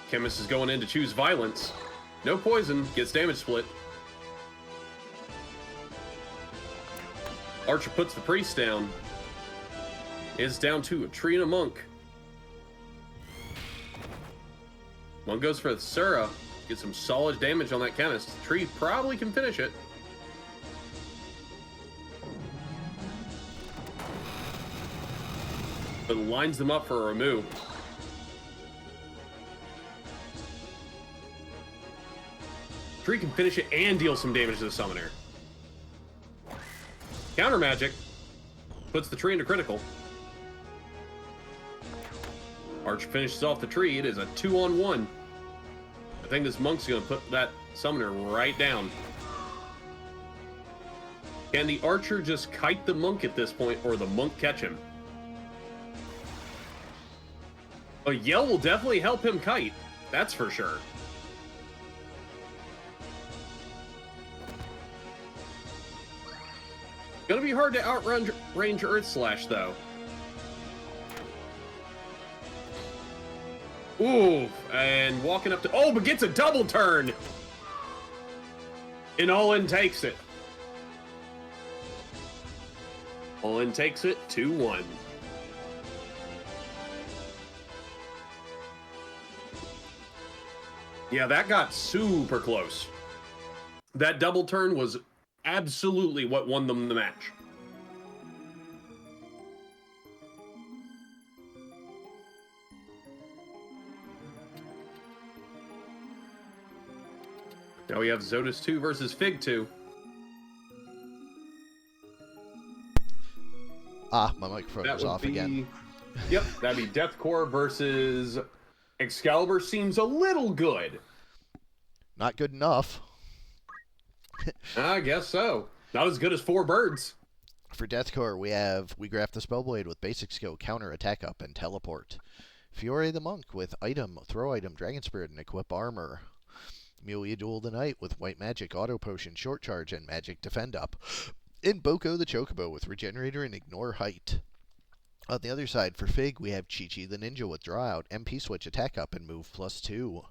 Speaker 2: Chemist is going in to choose Violence. No poison, gets damage split. Archer puts the Priest down. Is down to a tree and a monk. One goes for the Sura. Get some solid damage on that Chemist. Tree probably can finish it. But lines them up for a remove. Tree can finish it and deal some damage to the Summoner. Counter Magic puts the tree into critical. Archer finishes off the tree. It is a 2-on-1. I think this Monk's going to put that Summoner right down. Can the Archer just kite the Monk at this point, or the Monk catch him? A yell will definitely help him kite. That's for sure. Gonna be hard to outrange Earth Slash, though. Ooh, and walking up to... Oh, but gets a double turn! And All-In takes it. All-In takes it 2-1. Yeah, that got super close. That double turn was absolutely what won them the match. Now we have Zotis 2 versus Fig 2.
Speaker 1: Ah, my microphone
Speaker 2: That
Speaker 1: was
Speaker 2: would
Speaker 1: off
Speaker 2: be...
Speaker 1: again.
Speaker 2: Yep, that'd be Deathcore versus Excalibur. Seems a little good.
Speaker 1: Not good enough.
Speaker 2: I guess so. Not as good as 4 birds.
Speaker 1: For Deathcore, we graph the Spellblade with basic skill, counter, attack up, and teleport. Fiore the Monk with item, throw item, Dragon Spirit, and equip armor. Amelia Duel the Knight with White Magic, Auto Potion, Short Charge, and Magic Defend Up. In Boko the Chocobo with Regenerator and Ignore Height. On the other side, for Fig, we have Chi-Chi the Ninja with Draw Out, MP Switch, Attack Up, and Move +2.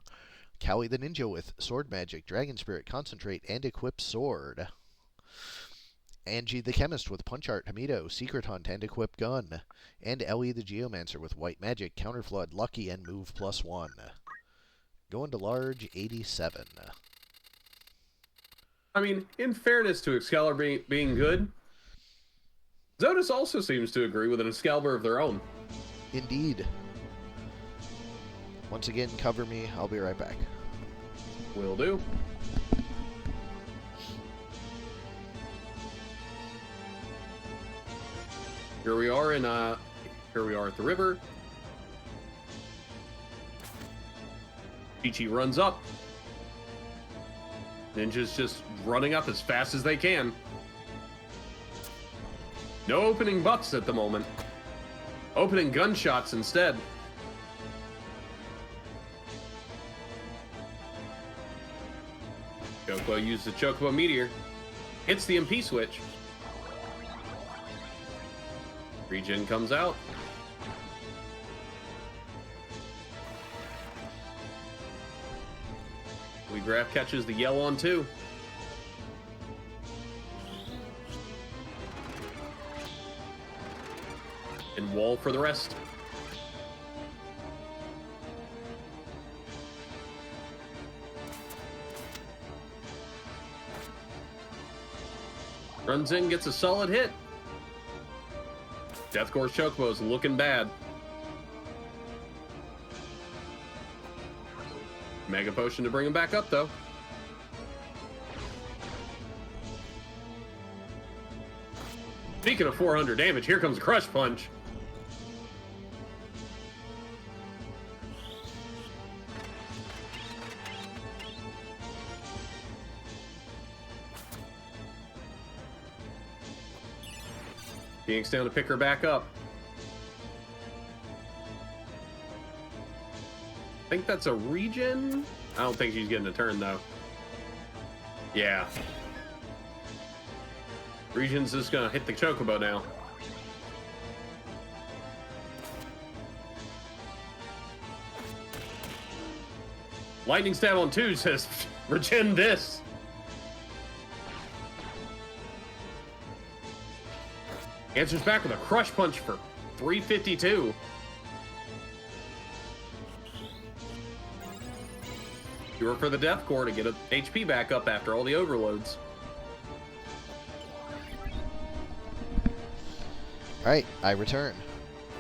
Speaker 1: Cowie the Ninja with Sword Magic, Dragon Spirit, Concentrate, and Equip Sword. Angie the Chemist with Punch Art, Hamido, Secret Hunt, and Equip Gun. And Ellie the Geomancer with White Magic, Counterflood, Lucky, and Move +1. Going to large, 87.
Speaker 2: I mean, in fairness to Excalibur being good, Zotis also seems to agree with an Excalibur of their own.
Speaker 1: Indeed. Once again, cover me. I'll be right back.
Speaker 2: Will do. Here we are at the river. Chi-Chi runs up. Ninja's just running up as fast as they can. No opening bucks at the moment. Opening gunshots instead. Chocobo uses the Chocobo Meteor. Hits the MP switch. Regen comes out. Graph catches the yell on 2. And wall for the rest. Runs in, gets a solid hit. Deathcore's Chocobo's looking bad. Mega Potion to bring him back up, though. Speaking of 400 damage, here comes Crush Punch. Phoenix down to pick her back up. I think that's a regen. I don't think she's getting a turn, though. Yeah. Regen's just gonna hit the Chocobo now. Lightning Stab on 2 says, regen this. Answers back with a Crush Punch for 352. Cure for the Deathcore to get a HP back up after all the overloads.
Speaker 1: Alright, I return.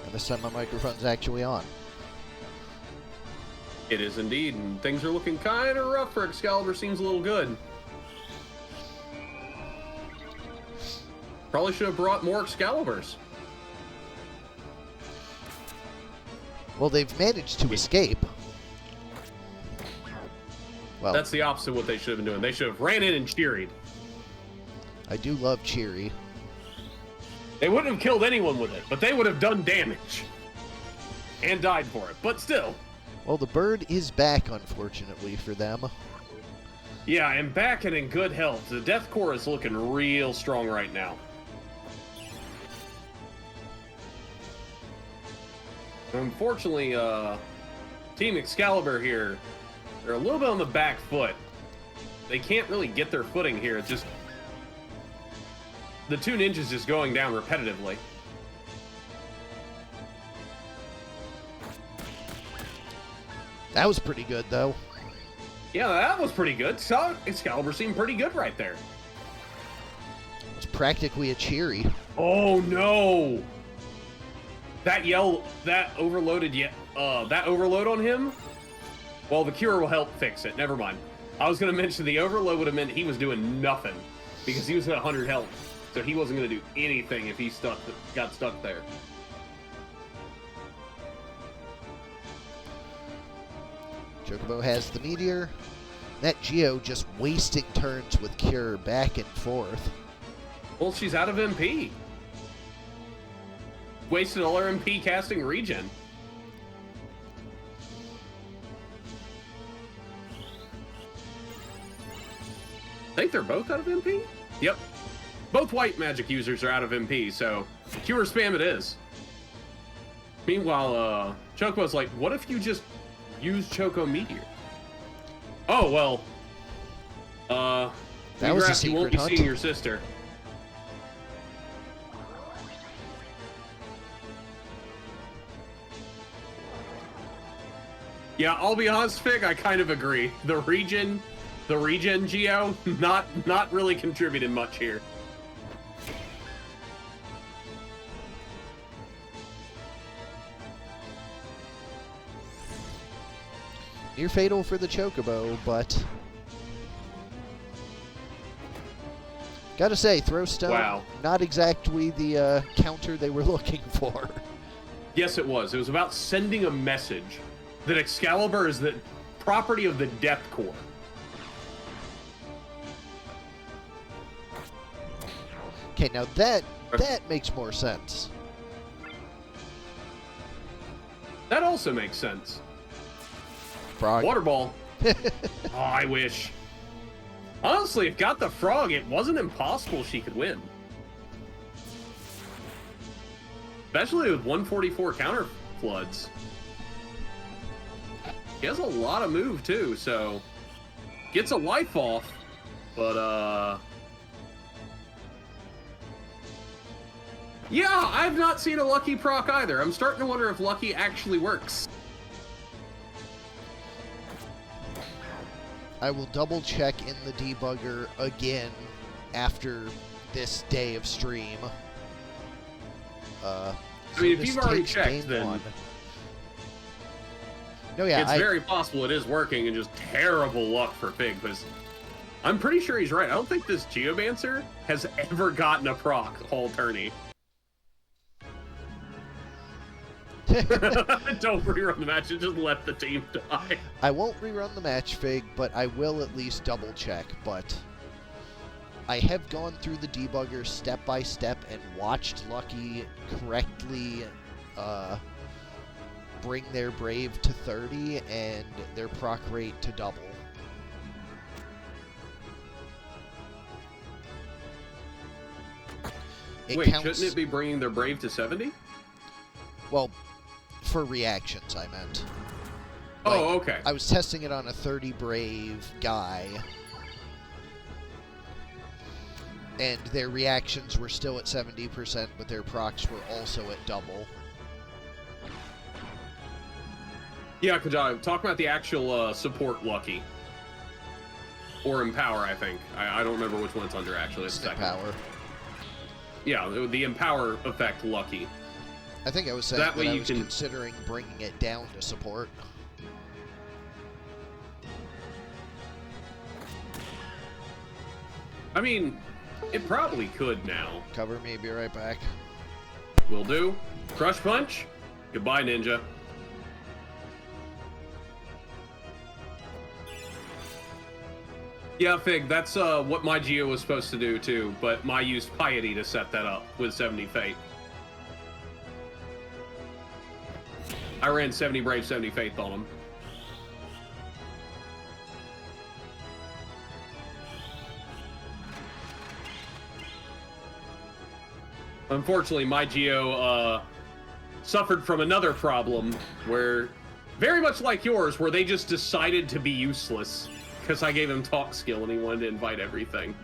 Speaker 1: And this time my microphone's actually on.
Speaker 2: It is indeed, and things are looking kind of rough for Excalibur. Seems a little good. Probably should have brought more Excaliburs.
Speaker 1: Well, they've managed to escape. Well,
Speaker 2: that's the opposite of what they should have been doing. They should have ran in and cheeried.
Speaker 1: I do love Cheery.
Speaker 2: They wouldn't have killed anyone with it, but they would have done damage. And died for it, but still.
Speaker 1: Well, the bird is back, unfortunately, for them.
Speaker 2: Yeah, and back and in good health. The Deathcore is looking real strong right now. Unfortunately, Team Excalibur here, they're a little bit on the back foot. They can't really get their footing here. It's just the 2 ninjas just going down repetitively.
Speaker 1: That was pretty good, though.
Speaker 2: Yeah, that was pretty good. Excalibur seemed pretty good right there.
Speaker 1: It's practically a Cheery.
Speaker 2: Oh no! That yell, that overload on him. Well, the cure will help fix it. Never mind. I was going to mention the overload would have meant he was doing nothing because he was at 100 health, so he wasn't going to do anything if he got stuck there.
Speaker 1: Chocobo has the Meteor. That Geo just wasting turns with Cure back and forth.
Speaker 2: Well, she's out of MP. Wasted all her MP casting regen. think they're both out of MP? Yep. Both white magic users are out of MP, so cure spam it is. Meanwhile, Chocobo's like, what if you just use Choco Meteor? Oh, well.
Speaker 1: That was a
Speaker 2: you
Speaker 1: secret
Speaker 2: won't be
Speaker 1: hunt.
Speaker 2: seeing your sister. Yeah, I'll be honest, Fig, I kind of agree. The regen Geo, not really contributed much here.
Speaker 1: Near fatal for the Chocobo, but gotta say, Throw Stone,
Speaker 2: Wow.
Speaker 1: not exactly the counter they were looking for.
Speaker 2: Yes, it was. It was about sending a message that Excalibur is the property of the Death Core.
Speaker 1: Okay, now that makes more sense.
Speaker 2: That also makes sense.
Speaker 1: Frog.
Speaker 2: Water Ball. Oh, I wish. Honestly, if got the frog, it wasn't impossible she could win. Especially with 144 counter floods. He has a lot of move too, so gets a life off, but yeah, I've not seen a Lucky proc either. I'm starting to wonder if Lucky actually works.
Speaker 1: I will double check in the debugger again after this day of stream.
Speaker 2: I mean, if
Speaker 1: Zotis
Speaker 2: you've already
Speaker 1: takes
Speaker 2: checked,
Speaker 1: game
Speaker 2: then
Speaker 1: one. No, yeah,
Speaker 2: it's very possible it is working, and just terrible luck for Fig, because I'm pretty sure he's right. I don't think this Geomancer has ever gotten a proc whole tourney. Don't rerun the match and just let the team die.
Speaker 1: I won't rerun the match, Fig, but I will at least double check. But I have gone through the debugger step by step and watched Lucky correctly bring their Brave to 30 and their proc rate to double.
Speaker 2: Wait, shouldn't it be bringing their Brave to 70?
Speaker 1: Well, for reactions, I meant.
Speaker 2: Oh, okay.
Speaker 1: I was testing it on a 30 Brave guy, and their reactions were still at 70%, but their procs were also at double.
Speaker 2: Yeah, Kjata, talk about the actual support Lucky. Or Empower, I think. I don't remember which one it's under, actually. It's second.
Speaker 1: Power.
Speaker 2: Yeah, the Empower effect Lucky.
Speaker 1: I think I was saying that I was considering bringing it down to support.
Speaker 2: I mean, it probably could now.
Speaker 1: Cover me, be right back.
Speaker 2: Will do. Crush Punch. Goodbye, Ninja. Yeah, Fig, that's what my Geo was supposed to do too, but my used Piety to set that up with 70 Faith. I ran 70 Brave, 70 Faith on him. Unfortunately, my Geo suffered from another problem where, very much like yours, where they just decided to be useless because I gave him talk skill and he wanted to invite everything.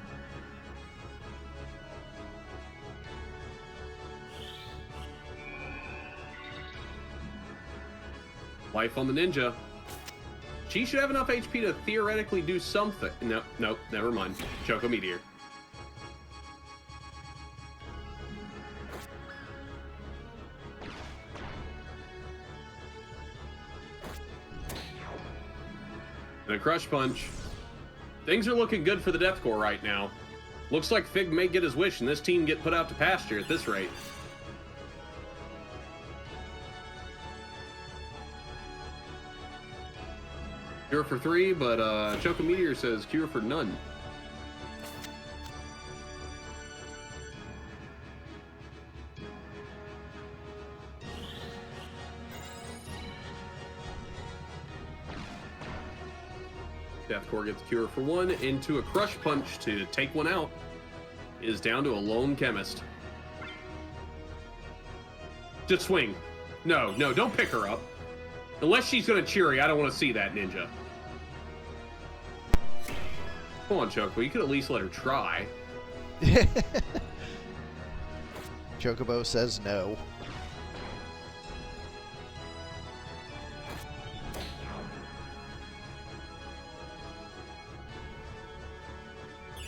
Speaker 2: Life on the Ninja. She should have enough HP to theoretically do something. No, never mind. Choco Meteor. And a Crush Punch. Things are looking good for the Death Core right now. Looks like Fig may get his wish and this team get put out to pasture at this rate. Cure for 3, but Choco Meteor says cure for none. Deathcore gets Cure for 1 into a Crush Punch to take one out. Is down to a lone chemist. Just swing. No, don't pick her up. Unless she's going to cheery, I don't want to see that, Ninja. Come on, Choco. You could at least let her try.
Speaker 1: Chocobo says no.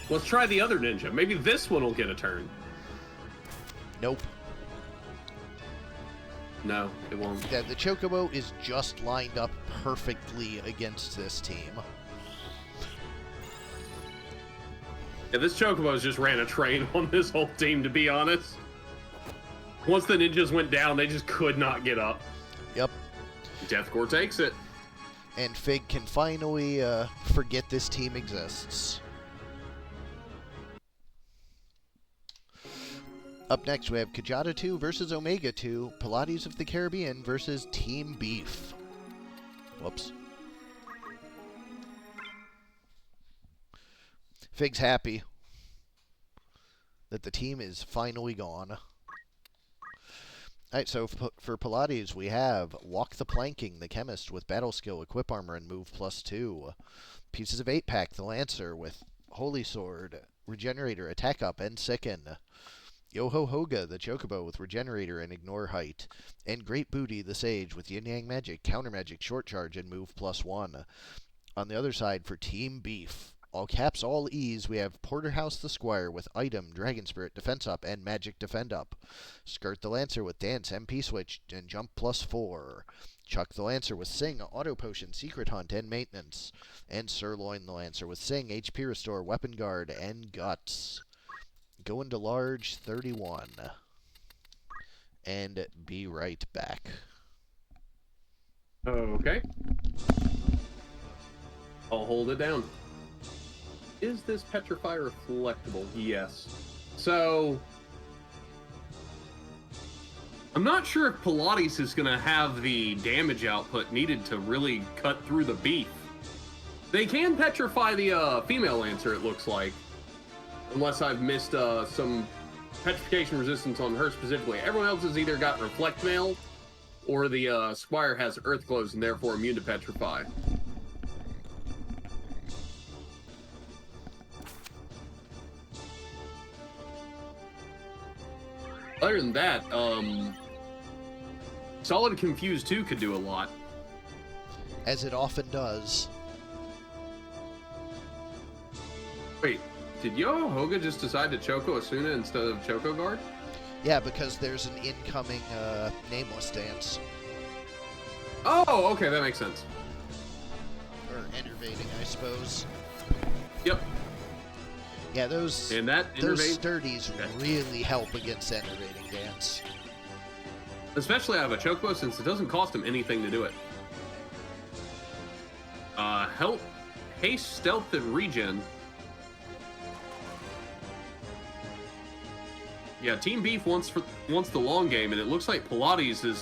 Speaker 2: Let's try the other ninja. Maybe this one will get a turn.
Speaker 1: Nope.
Speaker 2: No, it won't.
Speaker 1: Yeah, the Chocobo is just lined up perfectly against this team.
Speaker 2: Yeah, this Chocobo's just ran a train on this whole team, to be honest. Once the ninjas went down, they just could not get up.
Speaker 1: Yep.
Speaker 2: Deathcore takes it.
Speaker 1: And Fig can finally forget this team exists. Up next, we have Kjata 2 versus Omega 2, Pilates of the Caribbean versus Team Beef. Whoops. Fig's happy that the team is finally gone. Alright, so for Pilates, we have Walk the Planking, the Chemist with Battle Skill, Equip Armor, and Move +2. Pieces of 8-Pack, the Lancer with Holy Sword, Regenerator, Attack Up, and Sicken. Yo-Ho Hoga, the Chocobo with Regenerator and Ignore Height. And Great Booty, the Sage with Yin Yang Magic, Counter Magic, Short Charge, and Move +1. On the other side, for Team Beef, all caps, all E's, we have Porterhouse the Squire with Item, Dragon Spirit, Defense Up, and Magic Defend Up. Skirt the Lancer with Dance, MP Switch, and Jump +4. Chuck the Lancer with Sing, Auto Potion, Secret Hunt, and Maintenance. And Sirloin the Lancer with Sing, HP Restore, Weapon Guard, and Guts. Go into large 31. And be right back.
Speaker 2: Okay. I'll hold it down. Is this Petrify reflectable? Yes. So, I'm not sure if Pilates is going to have the damage output needed to really cut through the beef. They can petrify the female Lancer, it looks like. Unless I've missed some petrification resistance on her specifically. Everyone else has either got Reflect Mail, or the Squire has Earth Glows and therefore immune to petrify. Other than that, Solid Confuse 2 could do a lot.
Speaker 1: As it often does.
Speaker 2: Wait, did Yo Hoga just decide to Choco Asuna instead of Choco Guard?
Speaker 1: Yeah, because there's an incoming Nameless Dance.
Speaker 2: Oh, okay, that makes sense.
Speaker 1: Or Enervating, I suppose.
Speaker 2: Yep.
Speaker 1: Yeah, those
Speaker 2: And that
Speaker 1: those
Speaker 2: Enervate,
Speaker 1: sturdies really help against Enervating Dance.
Speaker 2: especially out of a Chocobo, since it doesn't cost him anything to do it. Help, Haste, Stealth, and Regen. Yeah, Team Beef wants the long game, and it looks like Pilates is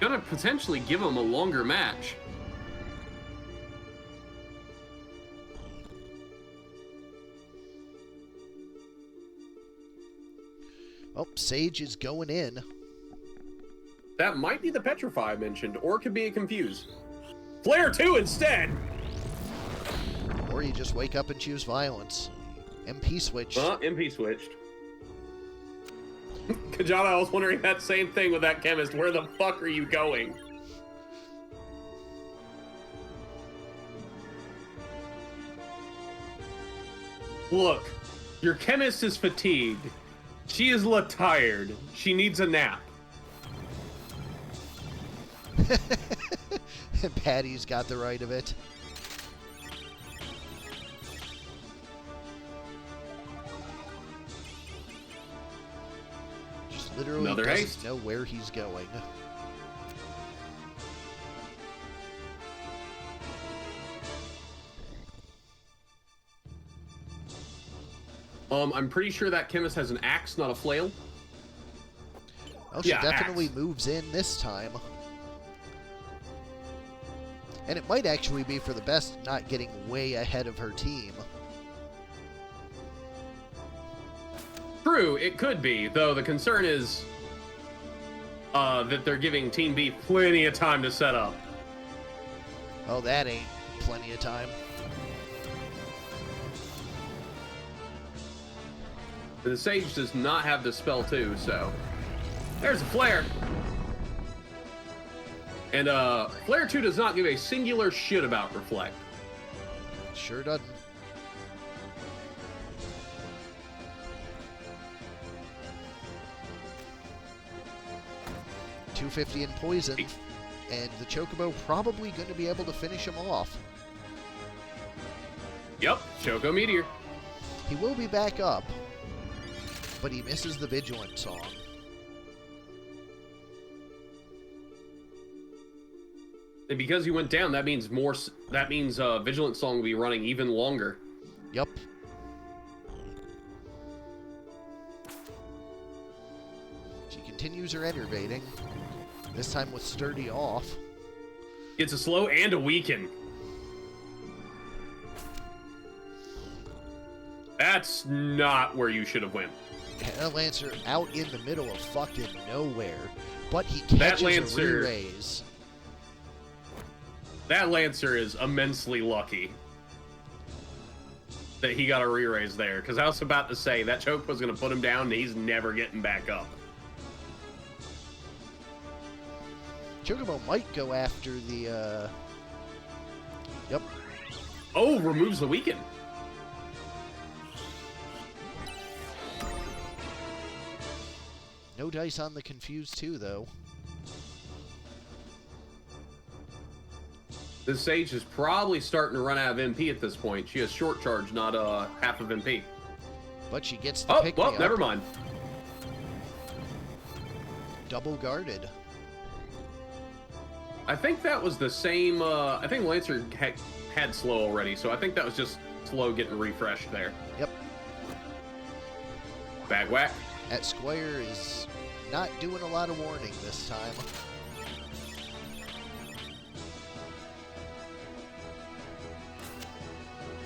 Speaker 2: gonna potentially give him a longer match.
Speaker 1: Oh, Sage is going in.
Speaker 2: That might be the Petrify I mentioned, or it could be a Confuse. Flare 2 instead!
Speaker 1: Or you just wake up and choose Violence. MP switch.
Speaker 2: MP switched. Kjata, I was wondering that same thing with that chemist. Where the fuck are you going? Look, your chemist is fatigued. She is tired. She needs a nap.
Speaker 1: Patty's got the right of it. Just literally
Speaker 2: Another
Speaker 1: doesn't
Speaker 2: haste.
Speaker 1: know where he's going.
Speaker 2: I'm pretty sure that chemist has an axe, not a flail.
Speaker 1: Oh, she
Speaker 2: Yeah,
Speaker 1: definitely
Speaker 2: axe.
Speaker 1: moves in this time. And it might actually be for the best not getting way ahead of her team.
Speaker 2: True, it could be, though the concern is that they're giving Team B plenty of time to set up.
Speaker 1: Oh, that ain't plenty of time.
Speaker 2: The Sage does not have the spell too, so there's a Flare. And Flare 2 does not give a singular shit about Reflect.
Speaker 1: Sure doesn't. $250 in poison, and the Chocobo probably going to be able to finish him off.
Speaker 2: Yep, Choco Meteor.
Speaker 1: He will be back up, but he misses the Vigilant song.
Speaker 2: And because he went down, that means Vigilant Song will be running even longer.
Speaker 1: Yup. She continues her enervating, this time with Sturdy off.
Speaker 2: It's a slow and a weaken. That's not where you should have went.
Speaker 1: That Lancer out in the middle of fucking nowhere, but he catches a re-raise.
Speaker 2: That Lancer is immensely lucky that he got a re-raise there, because I was about to say that choke was going to put him down and he's never getting back up.
Speaker 1: Chocobo might go after the, Yep.
Speaker 2: Oh, removes the weaken.
Speaker 1: No dice on the Confused 2, though.
Speaker 2: This Sage is probably starting to run out of MP at this point. She has short charge, not half of MP.
Speaker 1: But she gets the pick.
Speaker 2: Oh, well, never mind.
Speaker 1: Double guarded.
Speaker 2: I think that was the same. I think Lancer had slow already, so I think that was just slow getting refreshed there.
Speaker 1: Yep.
Speaker 2: Bag whack.
Speaker 1: At Squire is not doing a lot of warning this time.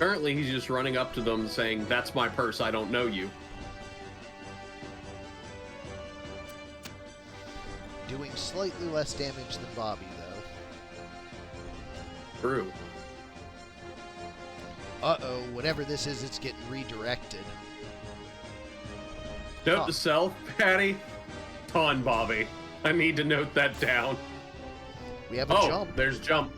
Speaker 2: Currently, he's just running up to them saying, "That's my purse, I don't know you."
Speaker 1: Doing slightly less damage than Bobby, though.
Speaker 2: True.
Speaker 1: Uh-oh, whatever this is, it's getting redirected.
Speaker 2: Note to self, Patty. Ton, Bobby. I need to note that down.
Speaker 1: We have a jump.
Speaker 2: There's jump.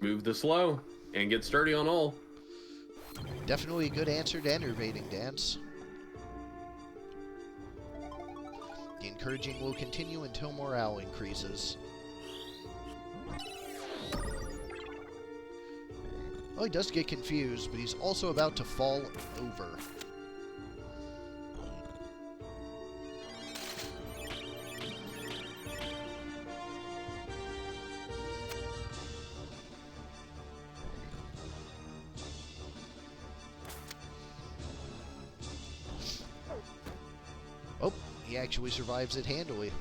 Speaker 2: Move the slow and get sturdy on all.
Speaker 1: Definitely a good answer to enervating dance. The encouraging will continue until morale increases. Oh, he does get confused, but he's also about to fall over. Oh, he actually survives it handily.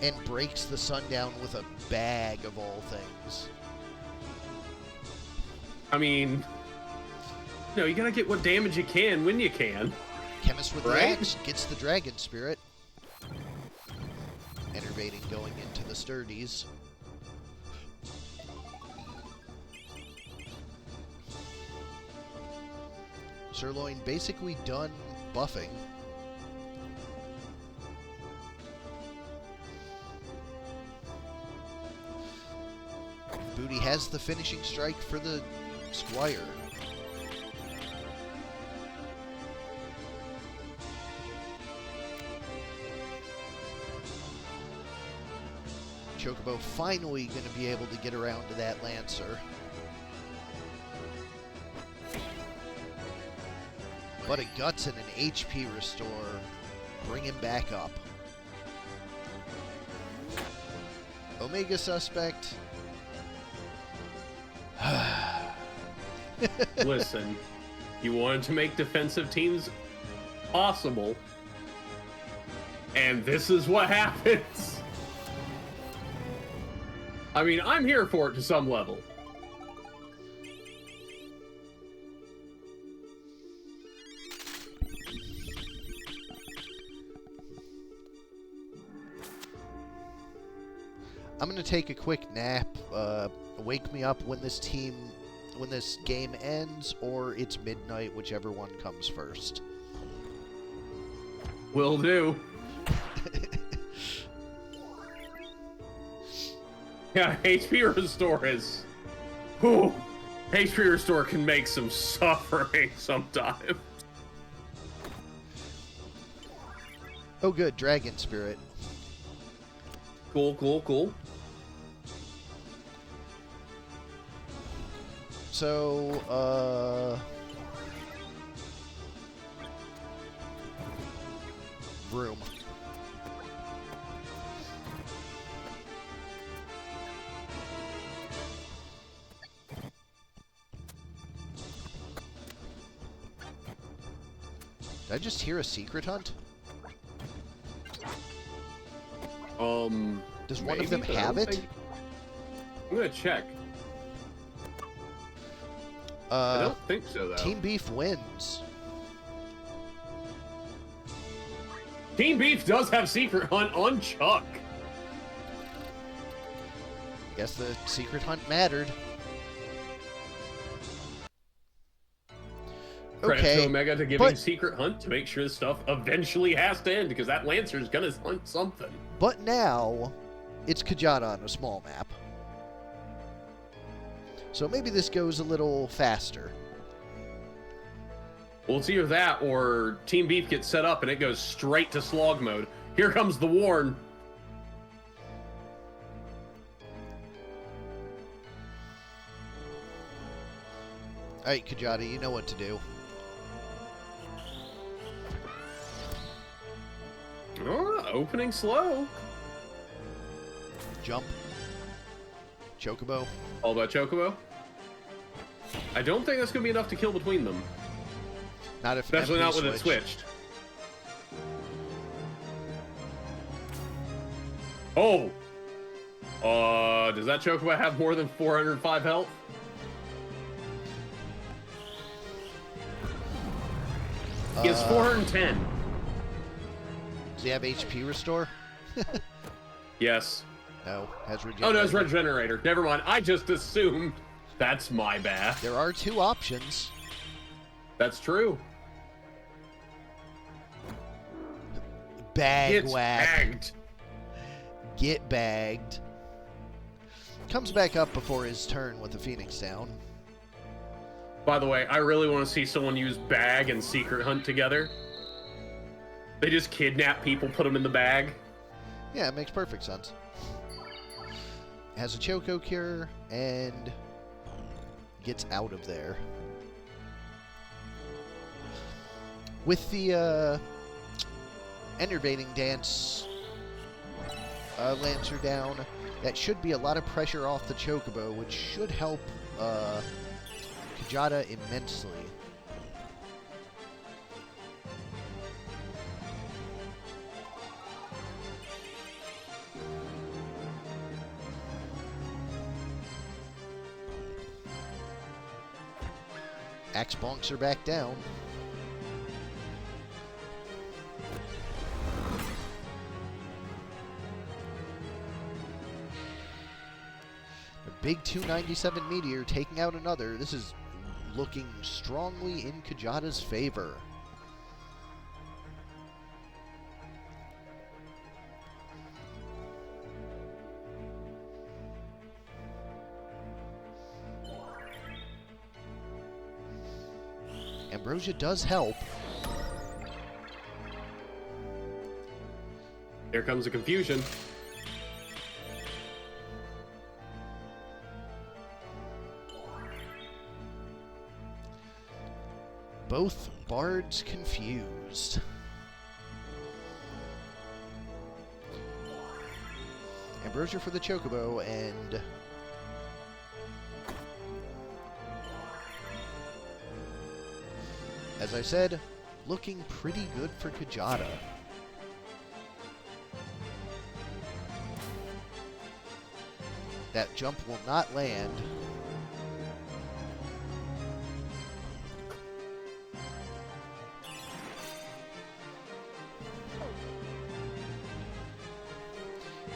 Speaker 1: And breaks the Sundown with a bag of all things.
Speaker 2: I mean, no, you gotta get what damage you can when you can.
Speaker 1: Chemist with the axe gets the Dragon Spirit. Enervating going into the Sturdies. Sirloin basically done buffing. Booty has the finishing strike for the Squire. Chocobo finally going to be able to get around to that Lancer. But a Guts and an HP restore bring him back up. Omegasuspekt.
Speaker 2: Listen, you wanted to make defensive teams possible. And this is what happens. I mean, I'm here for it to some level.
Speaker 1: I'm gonna take a quick nap. Wake me up when this game ends, or it's midnight, whichever one comes first.
Speaker 2: Will do. Yeah, HP Restore is... Whew. HP Restore can make some suffering sometimes.
Speaker 1: Oh good, Dragon Spirit.
Speaker 2: Cool, cool, cool.
Speaker 1: So, room. Did I just hear a secret hunt? Does one of them
Speaker 2: maybe, but I
Speaker 1: have
Speaker 2: don't
Speaker 1: it?
Speaker 2: think- I'm gonna check. I don't think so, though.
Speaker 1: Team Beef wins.
Speaker 2: Team Beef does have Secret Hunt on Chuck.
Speaker 1: Guess the secret hunt mattered.
Speaker 2: Credit
Speaker 1: Okay,
Speaker 2: to Omega to giving Secret Hunt to make sure this stuff eventually has to end, because that Lancer's gonna hunt something.
Speaker 1: but now it's Kjata on a small map. So maybe this goes a little faster.
Speaker 2: Well, it's either that or Team Beef gets set up and it goes straight to slog mode. Here comes the Warn.
Speaker 1: Alright, Kjata, you know what to do.
Speaker 2: Oh, opening slow.
Speaker 1: Jump. Chocobo.
Speaker 2: All about Chocobo. I don't think that's going to be enough to kill between them.
Speaker 1: Not if
Speaker 2: Especially
Speaker 1: MP
Speaker 2: not when it
Speaker 1: switched.
Speaker 2: switched. Oh! Does that Chocobo have more than 405 health? He has 410.
Speaker 1: Does he have HP restore?
Speaker 2: Yes.
Speaker 1: No, has
Speaker 2: Oh
Speaker 1: regeneration.
Speaker 2: no, it's Regenerator. Never mind. I just assumed. That's my bad.
Speaker 1: There are two options.
Speaker 2: That's true.
Speaker 1: Bag
Speaker 2: It's
Speaker 1: whack.
Speaker 2: bagged.
Speaker 1: Get bagged. Comes back up before his turn with the Phoenix down.
Speaker 2: By the way, I really want to see someone use bag and secret hunt together. They just kidnap people, put them in the bag.
Speaker 1: Yeah, it makes perfect sense. Has a Choco Cure and gets out of there. With the Enervating Dance Lancer down, that should be a lot of pressure off the Chocobo, which should help Kjata immensely. Axe bonks are back down. The big 297 Meteor taking out another. This is looking strongly in Kjata's favor. Ambrosia does help.
Speaker 2: Here comes the confusion.
Speaker 1: Both bards confused. Ambrosia for the Chocobo, and as I said, looking pretty good for Kjata. That jump will not land.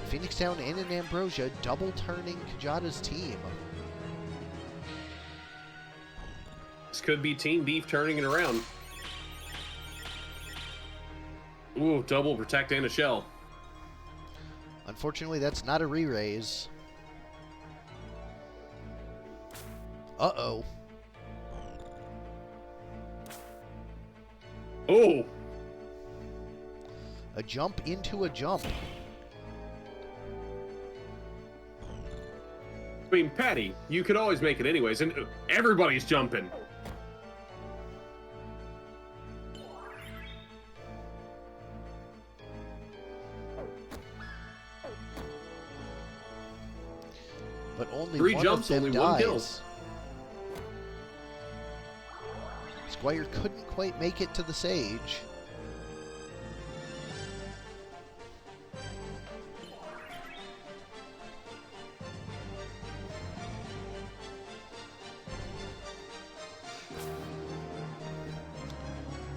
Speaker 1: Phoenix Town and an Ambrosia double turning Kjata's team.
Speaker 2: This could be Team Beef turning it around. Ooh, double protect and a shell.
Speaker 1: Unfortunately, that's not a re-raise. Uh-oh.
Speaker 2: Oh!
Speaker 1: A jump into a jump.
Speaker 2: I mean, Patty, you could always make it anyways, and everybody's jumping.
Speaker 1: But only
Speaker 2: 3
Speaker 1: one
Speaker 2: jumps,
Speaker 1: of them
Speaker 2: only
Speaker 1: dies.
Speaker 2: 1 kill.
Speaker 1: Squire couldn't quite make it to the Sage.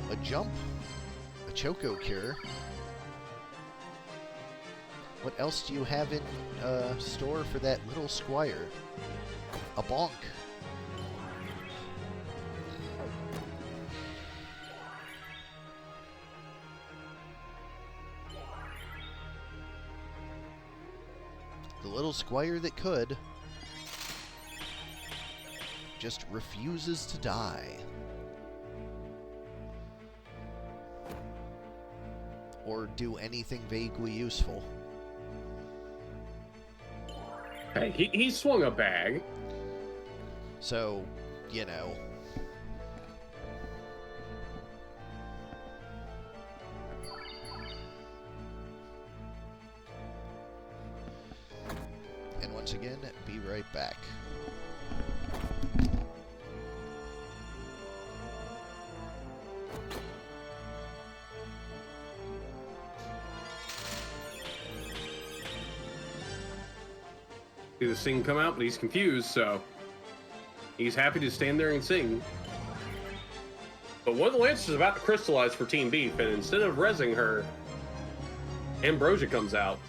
Speaker 1: A jump, a Choco Cure. What else do you have in store for that little Squire? A bonk. The little Squire that could just refuses to die. Or do anything vaguely useful.
Speaker 2: Hey, he swung a bag.
Speaker 1: So, you know. And once again, be right back.
Speaker 2: See the sing come out, but he's confused, so he's happy to stand there and sing. But one of the Lancers is about to crystallize for Team Beef, and instead of rezzing her, Ambrosia comes out.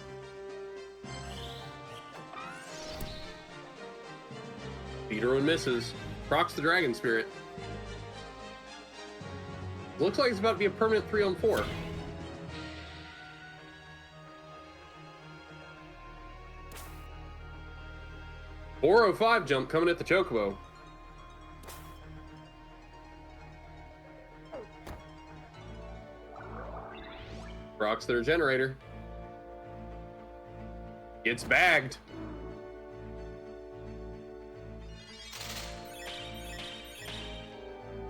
Speaker 2: Peter and misses. Procs the Dragon Spirit. Looks like it's about to be a permanent 3-on-4. .405 jump coming at the Chocobo. Rocks their generator. Gets bagged.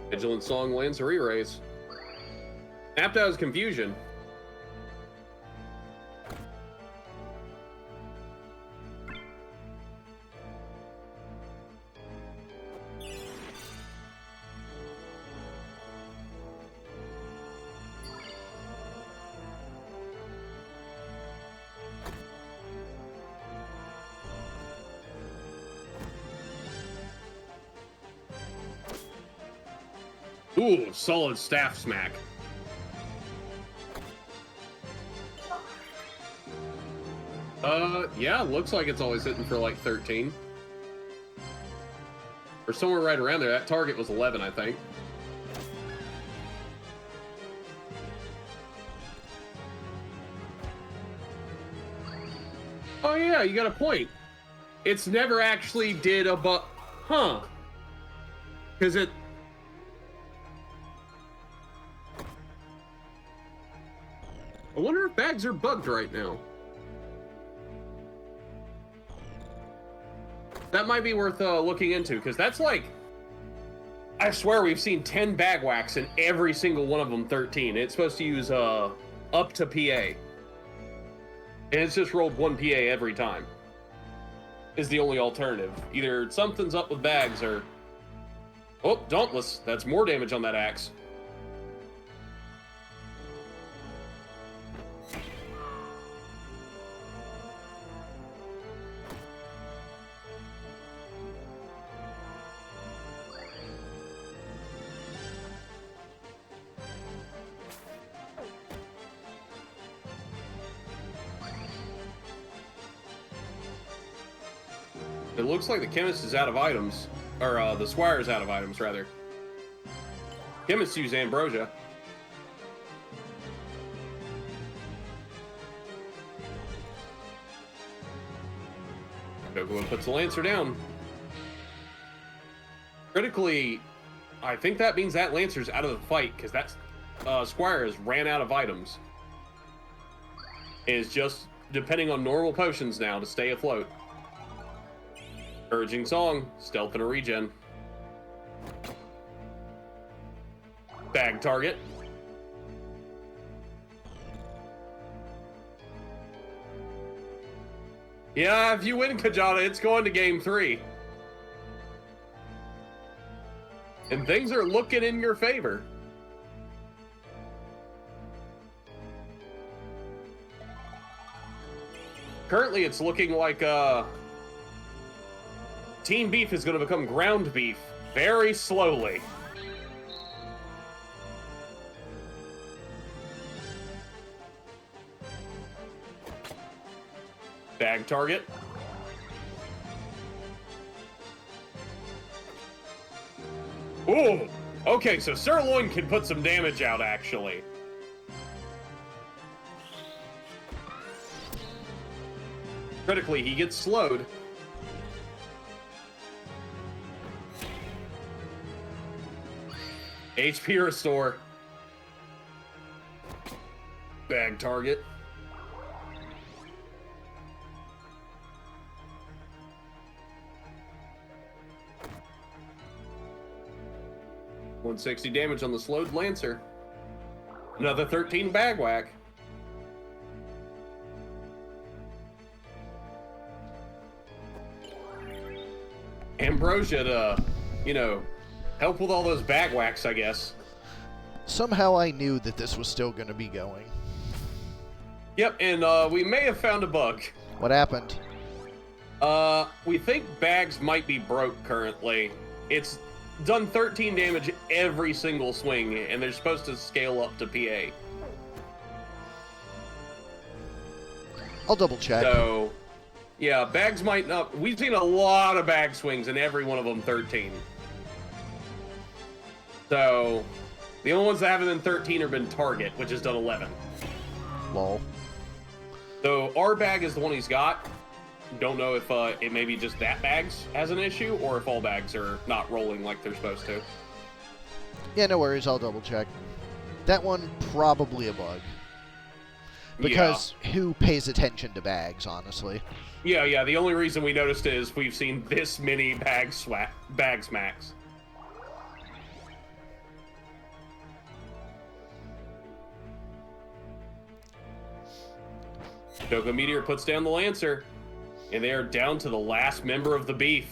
Speaker 2: Vigilant Song lands a re-raise. Snapped out his confusion. Ooh, solid staff smack. Yeah, looks like it's always hitting for like 13. Or somewhere right around there. That target was 11, I think. Oh yeah, you got a point. It's never actually did a huh. Because it... I wonder if bags are bugged right now. That might be worth looking into, because that's like... I swear we've seen 10 bag whacks and every single one of them 13. It's supposed to use up to PA. And it's just rolled 1 PA every time. Is the only alternative. Either something's up with bags or... Oh, Dauntless. That's more damage on that axe. It looks like the chemist is out of items. Or, the squire is out of items, rather. Chemist use ambrosia. Kjata puts the lancer down. Critically, I think that means that lancer's out of the fight, because that squire has ran out of items. Is just depending on normal potions now to stay afloat. Urging song, stealth and a regen. Bag target. Yeah, if you win Kjata, it's going to game 3. And things are looking in your favor. Currently, it's looking like Team Beef is going to become ground beef very slowly. Bag target. Ooh, okay, so Sirloin can put some damage out, actually. Critically, he gets slowed. HP restore. Bag target. $160 damage on the slowed Lancer. Another 13 bag whack. Ambrosia to, you know, help with all those bag whacks, I guess.
Speaker 1: Somehow I knew that this was still going to be going.
Speaker 2: Yep, and we may have found a bug.
Speaker 1: What happened?
Speaker 2: We think bags might be broke currently. It's done 13 damage every single swing, and they're supposed to scale up to PA.
Speaker 1: I'll double check.
Speaker 2: So, yeah, bags might not... We've seen a lot of bag swings, and every one of them 13. So, the only ones that haven't been 13 have been Target, which has done 11.
Speaker 1: Lol.
Speaker 2: So, our bag is the one he's got. Don't know if it may be just that bags has an issue, or if all bags are not rolling like they're supposed to.
Speaker 1: Yeah, no worries. I'll double check. That one, probably a bug. Because who pays attention to bags, honestly?
Speaker 2: Yeah. The only reason we noticed it is we've seen this many bag smacks. Doka Meteor puts down the Lancer, and they are down to the last member of the beef.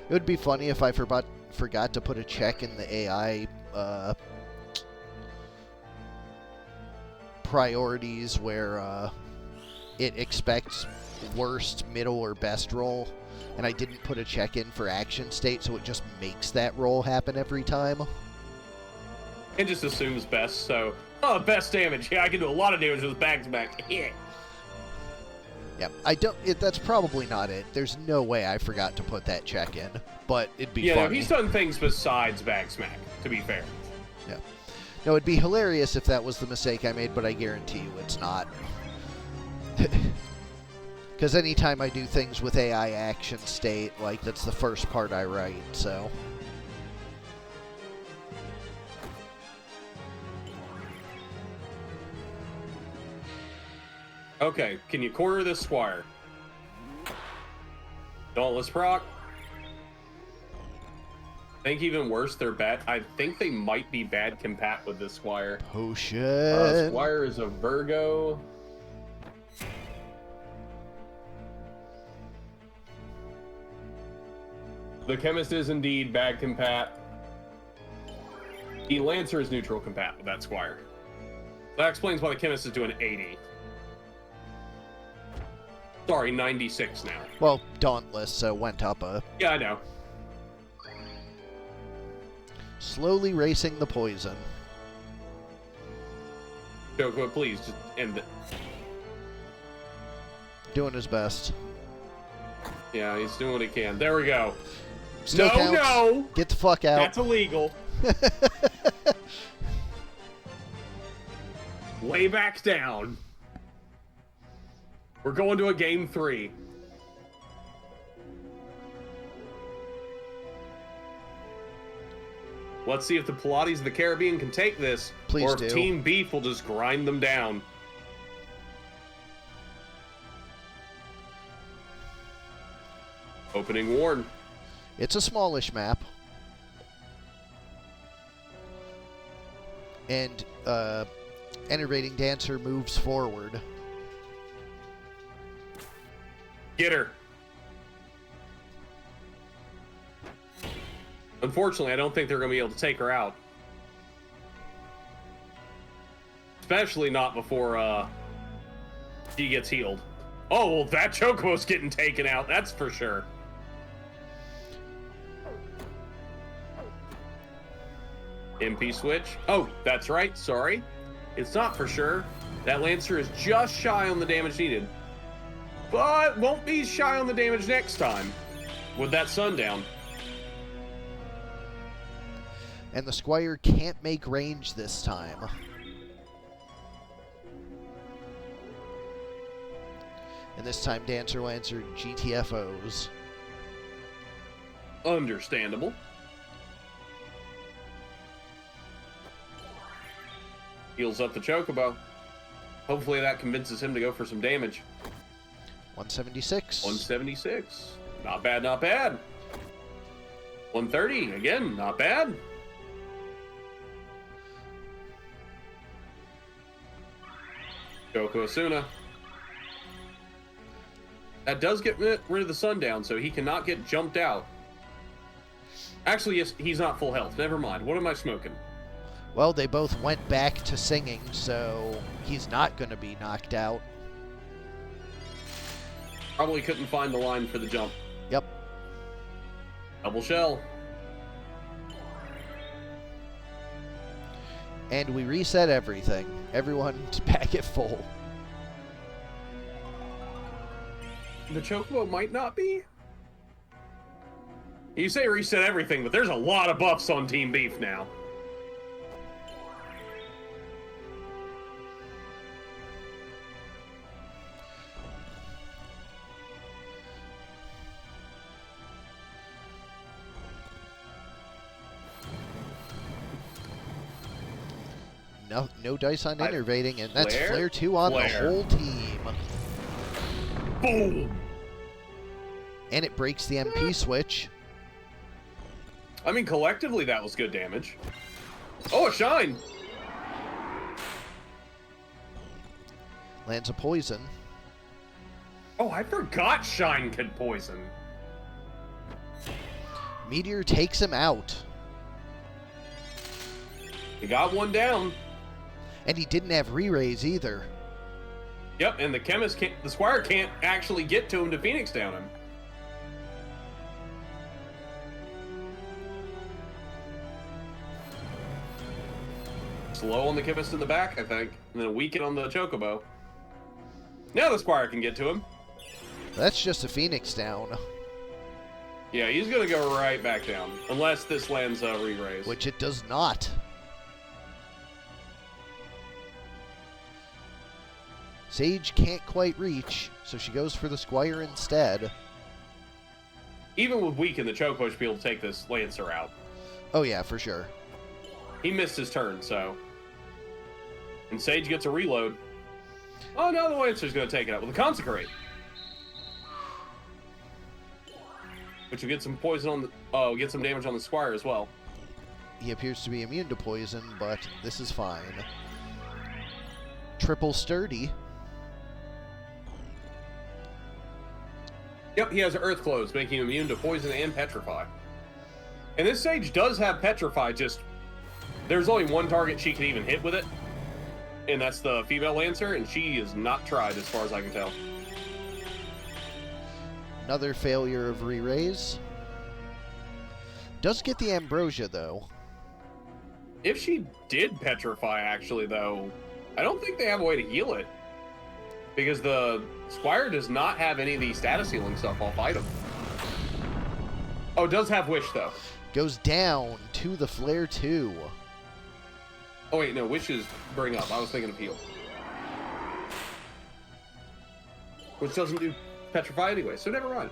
Speaker 1: It would be funny if I forgot to put a check in the AI priorities where it expects worst, middle, or best roll, and I didn't put a check in for action state, so it just makes that roll happen every time.
Speaker 2: And just assumes best, so... Oh, best damage. Yeah, I can do a lot of damage with bags back. Yeah.
Speaker 1: Yep, that's probably not it. There's no way I forgot to put that check in, but it'd be funny.
Speaker 2: Yeah, no, he's done things besides bag smack, to be fair.
Speaker 1: Yeah. No, it'd be hilarious if that was the mistake I made, but I guarantee you it's not. Because anytime I do things with AI action state, like, that's the first part I write, so...
Speaker 2: Okay, can you corner this squire? Dauntless proc. I think even worse, they're bad. I think they might be bad compat with this squire.
Speaker 1: Potion.
Speaker 2: Squire is a Virgo. The chemist is indeed bad compat. The Lancer is neutral compat with that squire. That explains why the chemist is doing 80. Sorry, 96 now.
Speaker 1: Well, Dauntless, so went up a...
Speaker 2: Yeah, I know.
Speaker 1: Slowly racing the poison.
Speaker 2: Joko, please, just end it.
Speaker 1: Doing his best.
Speaker 2: Yeah, he's doing what he can. There we go.
Speaker 1: Still
Speaker 2: no,
Speaker 1: counts.
Speaker 2: no!
Speaker 1: Get the fuck out.
Speaker 3: That's illegal.
Speaker 2: Way back down. We're going to a game 3. Let's see if the Pilates of the Caribbean can take this,
Speaker 1: Please
Speaker 2: or if
Speaker 1: do.
Speaker 2: Team Beef will just grind them down. Opening warn.
Speaker 1: It's a smallish map. And Enervating Dancer moves forward.
Speaker 2: Get her. Unfortunately, I don't think they're going to be able to take her out. Especially not before she gets healed. Oh, well, that Chocobo's getting taken out, that's for sure. MP switch. Oh, that's right, sorry. It's not for sure. That Lancer is just shy on the damage needed. But won't be shy on the damage next time with that Sundown.
Speaker 1: And the Squire can't make range this time. And this time Dancer Lancer GTFOs.
Speaker 2: Understandable. Heals up the Chocobo. Hopefully that convinces him to go for some damage.
Speaker 1: 176.
Speaker 2: 176. Not bad, not bad. 130. Again, not bad. Choco Asuna. That does get rid of the Sundown, so he cannot get jumped out. Actually, yes, he's not full health. Never mind. What am I smoking?
Speaker 1: Well, they both went back to singing, so he's not going to be knocked out.
Speaker 2: Probably couldn't find the line for the jump.
Speaker 1: Yep.
Speaker 2: Double shell.
Speaker 1: And we reset everything. Everyone's back at full.
Speaker 2: The Chocobo might not be? You say reset everything, but there's a lot of buffs on Team Beef now.
Speaker 1: No dice on innervating, and that's Flare 2 on the whole team.
Speaker 2: Boom!
Speaker 1: And it breaks the MP switch.
Speaker 2: I mean, collectively, that was good damage. Oh, a shine!
Speaker 1: Lands a poison.
Speaker 2: Oh, I forgot shine could poison.
Speaker 1: Meteor takes him out.
Speaker 2: He got one down.
Speaker 1: And he didn't have re-raise either.
Speaker 2: Yep, and the Squire can't actually get to him to Phoenix down him. Slow on the chemist in the back, I think, and then weaken on the Chocobo. Now the Squire can get to him.
Speaker 1: That's just a Phoenix down.
Speaker 2: Yeah, he's gonna go right back down, unless this lands a re-raise.
Speaker 1: Which it does not. Sage can't quite reach, so she goes for the Squire instead.
Speaker 2: Even with weaken, the Chocobo should be able to take this Lancer out.
Speaker 1: Oh yeah, for sure.
Speaker 2: He missed his turn, so... And Sage gets a reload. Oh, no, the Lancer's going to take it out with a Consecrate. Which will get some poison on the... Oh, get some damage on the Squire as well.
Speaker 1: He appears to be immune to poison, but this is fine. Triple Sturdy.
Speaker 2: Yep, he has Earth Clothes, making him immune to poison and Petrify. And this Sage does have Petrify, just... There's only one target she can even hit with it. And that's the female Lancer, and she is not tried as far as I can tell.
Speaker 1: Another failure of re-raise. Does get the Ambrosia, though.
Speaker 2: If she did Petrify, actually, though, I don't think they have a way to heal it. Because the Squire does not have any of the status healing stuff off item. Oh, it does have Wish, though.
Speaker 1: Goes down to the Flare 2.
Speaker 2: Oh, wait, no, Wish is Bring Up. I was thinking of Heal. Which doesn't do Petrify anyway, so never mind.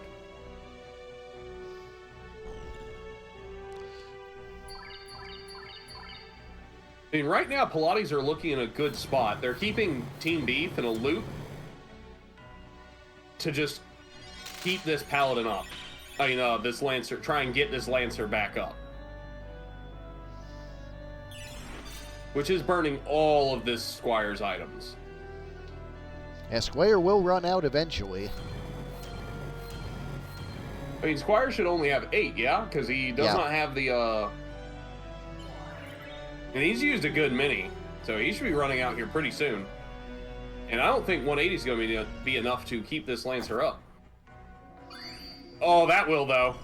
Speaker 2: I mean, right now, Pilates are looking in a good spot. They're keeping Team Beef in a loop to just keep this Paladin up. I mean, this Lancer, try and get this Lancer back up. Which is burning all of this Squire's items.
Speaker 1: Yeah, Squire will run out eventually.
Speaker 2: I mean, Squire should only have 8, yeah? Because he does not have the, And he's used a good mini, so he should be running out here pretty soon. And I don't think 180 is going to be enough to keep this Lancer up. Oh, that will, though.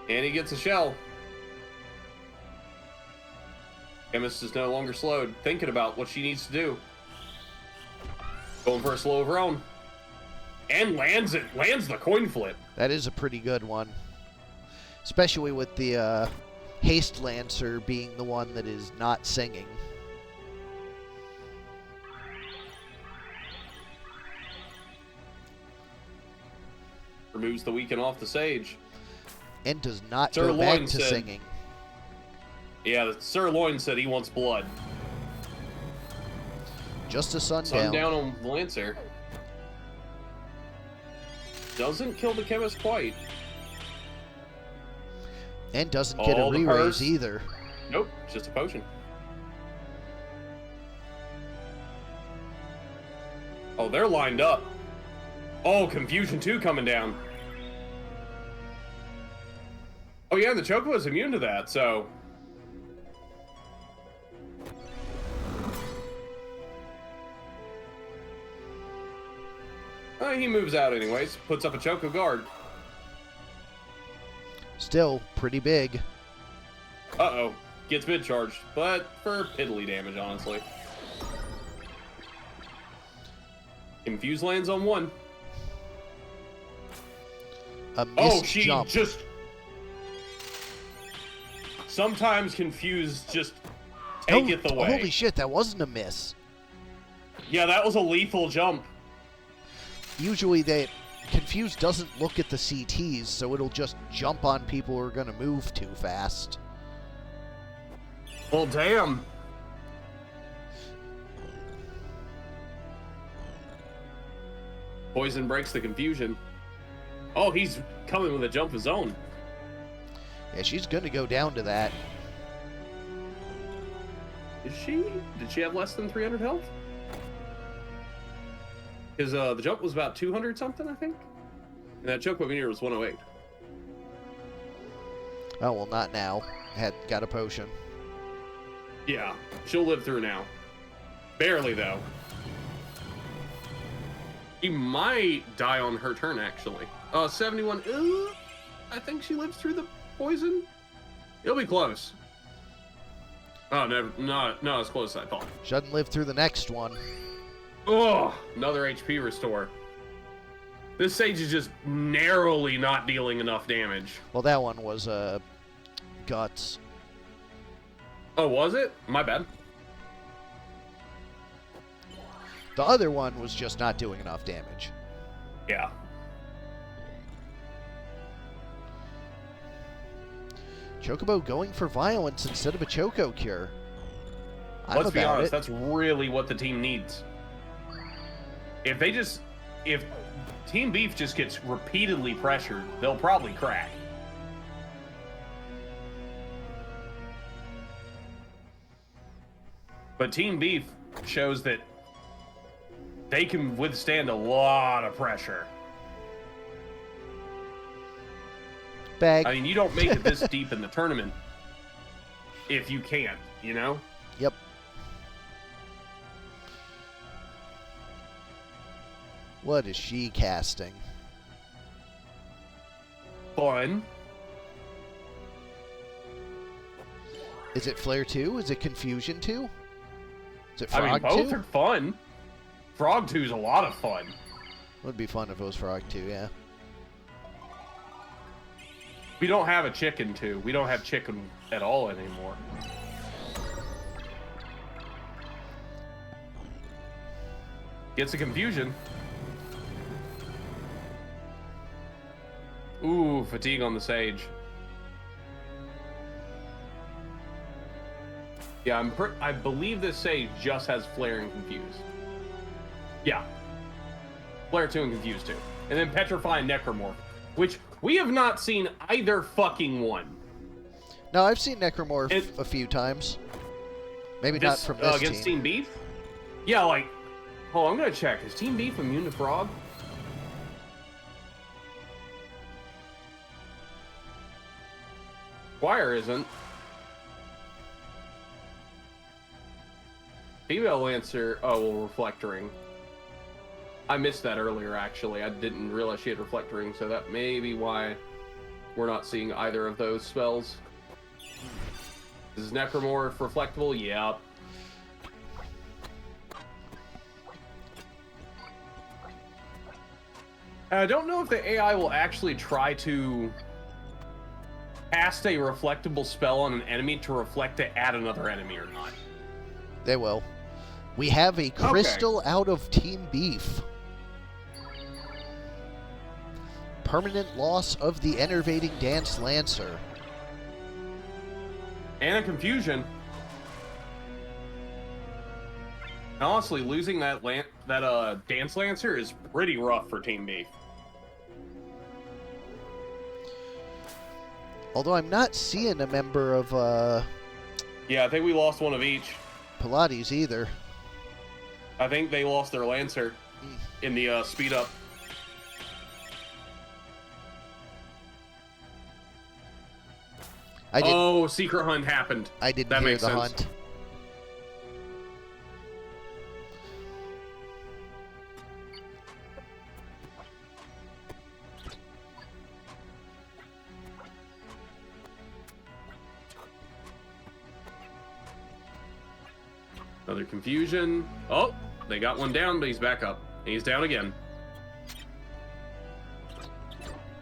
Speaker 2: And he gets a shell. Chemist is no longer slowed, thinking about what she needs to do. Going for a slow of her own. And lands it. Lands the coin flip.
Speaker 1: That is a pretty good one. Especially with the Haste Lancer being the one that is not singing.
Speaker 2: Removes the weaken off the Sage.
Speaker 1: And does not
Speaker 2: Sir
Speaker 1: go back
Speaker 2: Loin
Speaker 1: to
Speaker 2: said,
Speaker 1: singing.
Speaker 2: Yeah, Sir Loin said he wants blood.
Speaker 1: Just a sundown.
Speaker 2: Sundown on Lancer. Doesn't kill the Chemist quite.
Speaker 1: And doesn't get a
Speaker 2: the
Speaker 1: re-raise
Speaker 2: purse.
Speaker 1: either.
Speaker 2: Nope, it's just a potion. Oh, they're lined up. Oh, Confusion 2 coming down. Oh yeah, and the Chocobo is immune to that, so... he moves out anyways, puts up a Choco Guard.
Speaker 1: Still pretty big.
Speaker 2: Uh-oh, gets mid charged, but for piddly damage, honestly. Confuse lands on 1.
Speaker 1: A missed
Speaker 2: she
Speaker 1: jump.
Speaker 2: just... Sometimes Confuse just take it the way.
Speaker 1: Holy shit, that wasn't a miss.
Speaker 2: Yeah, that was a lethal jump.
Speaker 1: Usually Confuse doesn't look at the CTs, so it'll just jump on people who are going to move too fast.
Speaker 2: Well, damn. Poison breaks the confusion. Oh, he's coming with a jump of his own.
Speaker 1: Yeah, she's going to go down to that.
Speaker 2: Is she? Did she have less than 300 health? Because the jump was about 200 something, I think. And that Chocobo Veneer was 108.
Speaker 1: Oh, well, not now. Got a potion.
Speaker 2: Yeah, she'll live through now. Barely, though. She might die on her turn, actually. 71. I think she lives through the poison. It'll be close. Oh, never. Not as close as I thought.
Speaker 1: She doesn't live through the next one.
Speaker 2: Oh, another HP restore. This Sage is just narrowly not dealing enough damage.
Speaker 1: Well, that one was Guts.
Speaker 2: Oh, was it? My bad.
Speaker 1: The other one was just not doing enough damage.
Speaker 2: Yeah.
Speaker 1: Chocobo going for violence instead of a Choco Cure.
Speaker 2: Let's be honest, that's really what the team needs. If Team Beef just gets repeatedly pressured, they'll probably crack. But Team Beef shows that they can withstand a lot of pressure.
Speaker 1: Bag.
Speaker 2: I mean, you don't make it this deep in the tournament if you can't, you know?
Speaker 1: Yep. What is she casting?
Speaker 2: Fun.
Speaker 1: Is it Flare 2? Is it Confusion 2? Is it
Speaker 2: I mean,
Speaker 1: Frog 2?
Speaker 2: both are fun. Frog 2 is a lot of fun.
Speaker 1: Would be fun if it was Frog 2, yeah.
Speaker 2: We don't have a chicken 2. We don't have chicken at all anymore. Gets a confusion. Ooh, fatigue on the Sage. Yeah, I believe this Sage just has Flare and Confuse. Yeah. Flare 2 and Confuse 2. And then Petrify and Necromorph, which we have not seen either fucking one.
Speaker 1: No, I've seen Necromorph a few times. Maybe not from this
Speaker 2: against
Speaker 1: team.
Speaker 2: Team Beef? Yeah, like... Oh, I'm gonna check. Is Team Beef immune to Frog? Squire isn't. Female Lancer... Oh, well, Reflect Ring. I missed that earlier, actually. I didn't realize she had Reflect Ring, so that may be why we're not seeing either of those spells. Is Necromorph reflectable? Yep. I don't know if the AI will actually try to cast a reflectable spell on an enemy to reflect it at another enemy or not.
Speaker 1: They will. We have a crystal out of Team Beef. Permanent loss of the Enervating Dance Lancer.
Speaker 2: And a confusion. Honestly, losing that Dance Lancer is pretty rough for Team Beef.
Speaker 1: Although I'm not seeing a member of
Speaker 2: Yeah, I think we lost one of each.
Speaker 1: Pilates either.
Speaker 2: I think they lost their Lancer in the speed up. Oh, Secret Hunt happened.
Speaker 1: I didn't
Speaker 2: that
Speaker 1: hear
Speaker 2: makes
Speaker 1: the
Speaker 2: sense.
Speaker 1: hunt.
Speaker 2: Another confusion. Oh, they got one down, but he's back up. And he's down again.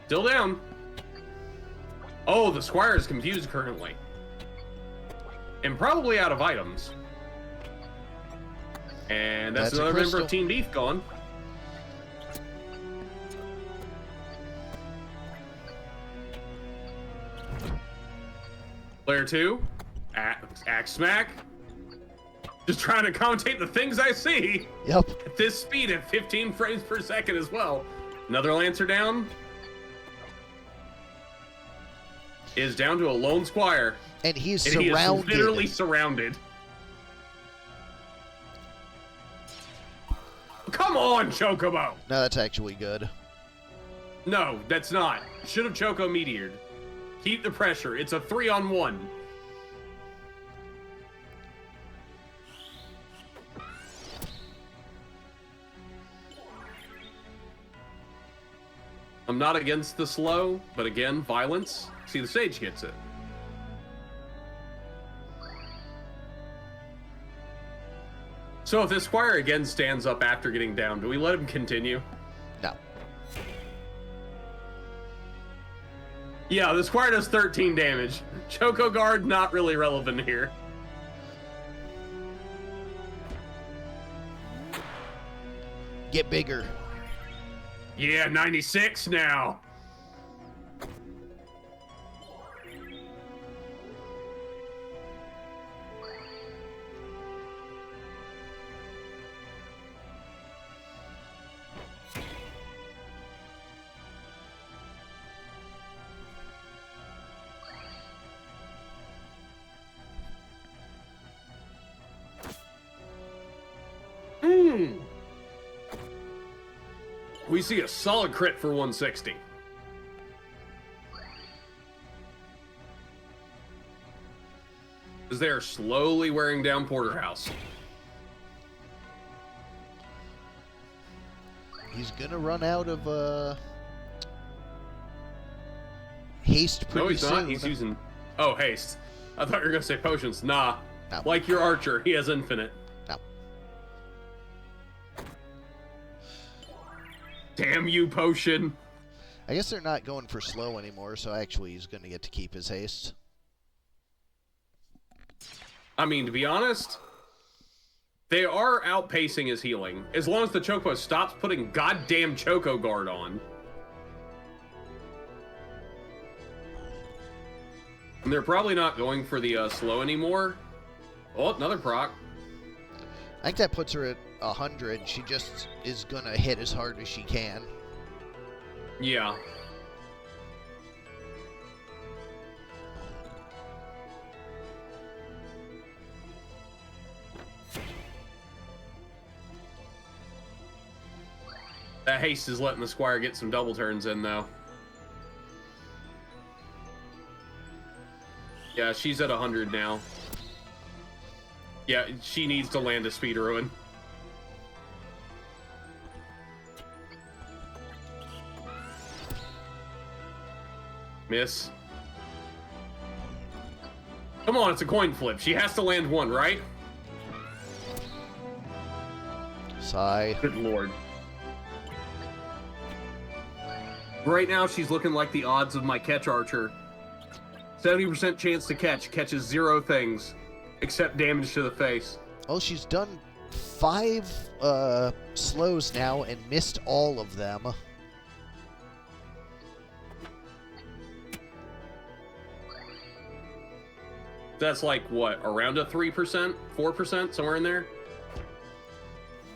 Speaker 2: Still down. Oh, the Squire is confused currently. And probably out of items. And that's another member of Team Beef gone. Player 2. Axe Smack. Just trying to commentate the things I see.
Speaker 1: Yep.
Speaker 2: At this speed, at 15 frames per second as well. Another Lancer down. Is down to a lone Squire.
Speaker 1: And he's
Speaker 2: and
Speaker 1: surrounded.
Speaker 2: He is literally surrounded. Come on, Chocobo!
Speaker 1: No, that's actually good.
Speaker 2: No, that's not. Should have Choco Meteored. Keep the pressure. It's a 3-on-1. I'm not against the slow, but again, violence. See, the Sage gets it. So if this Squire again stands up after getting down, do we let him continue?
Speaker 1: No.
Speaker 2: Yeah, the Squire does 13 damage. Choco Guard, not really relevant here.
Speaker 1: Get bigger.
Speaker 2: Yeah, 96 now. We see a solid crit for 160. As they are slowly wearing down Porterhouse.
Speaker 1: He's gonna run out of haste pretty soon.
Speaker 2: No, he's not. He's using... Oh, haste. I thought you were gonna say potions. Nah.
Speaker 1: No.
Speaker 2: Like your archer, he has infinite.
Speaker 1: No.
Speaker 2: Damn you, potion.
Speaker 1: I guess they're not going for slow anymore, so actually he's going to get to keep his haste.
Speaker 2: I mean, to be honest, they are outpacing his healing. As long as the Choco stops putting goddamn Choco Guard on. And they're probably not going for the slow anymore. Oh, another proc.
Speaker 1: I think that puts her at 100. She just is going to hit as hard as she can.
Speaker 2: Yeah. That haste is letting the Squire get some double turns in, though. Yeah, she's at 100 now. Yeah, she needs to land a Speed Ruin. Miss. Come on, it's a coin flip. She has to land one, right?
Speaker 1: Sigh.
Speaker 2: Good lord. Right now, she's looking like the odds of my catch archer. 70% chance to catch. Catches 0 things, except damage to the face.
Speaker 1: Oh, she's done 5 slows now and missed all of them.
Speaker 2: That's like, what, around a 3%? 4%? Somewhere in there?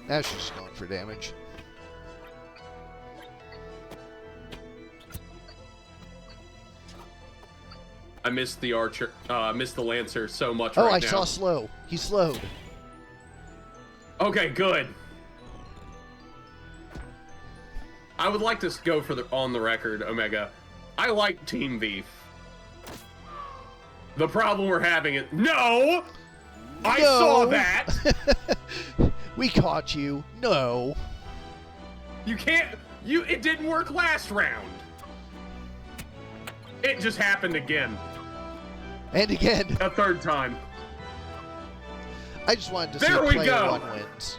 Speaker 1: Now she's just going for damage.
Speaker 2: I missed the archer, missed the lancer so much right now.
Speaker 1: Oh, I saw slow. He slowed.
Speaker 2: Okay, good. I would like to go for the on the record, Omega. I like Team Beef. The problem we're having is no. I saw that.
Speaker 1: We caught you. No.
Speaker 2: You can't. It didn't work last round. It just happened again.
Speaker 1: And again.
Speaker 2: A third time.
Speaker 1: I just wanted to see player 1 wins.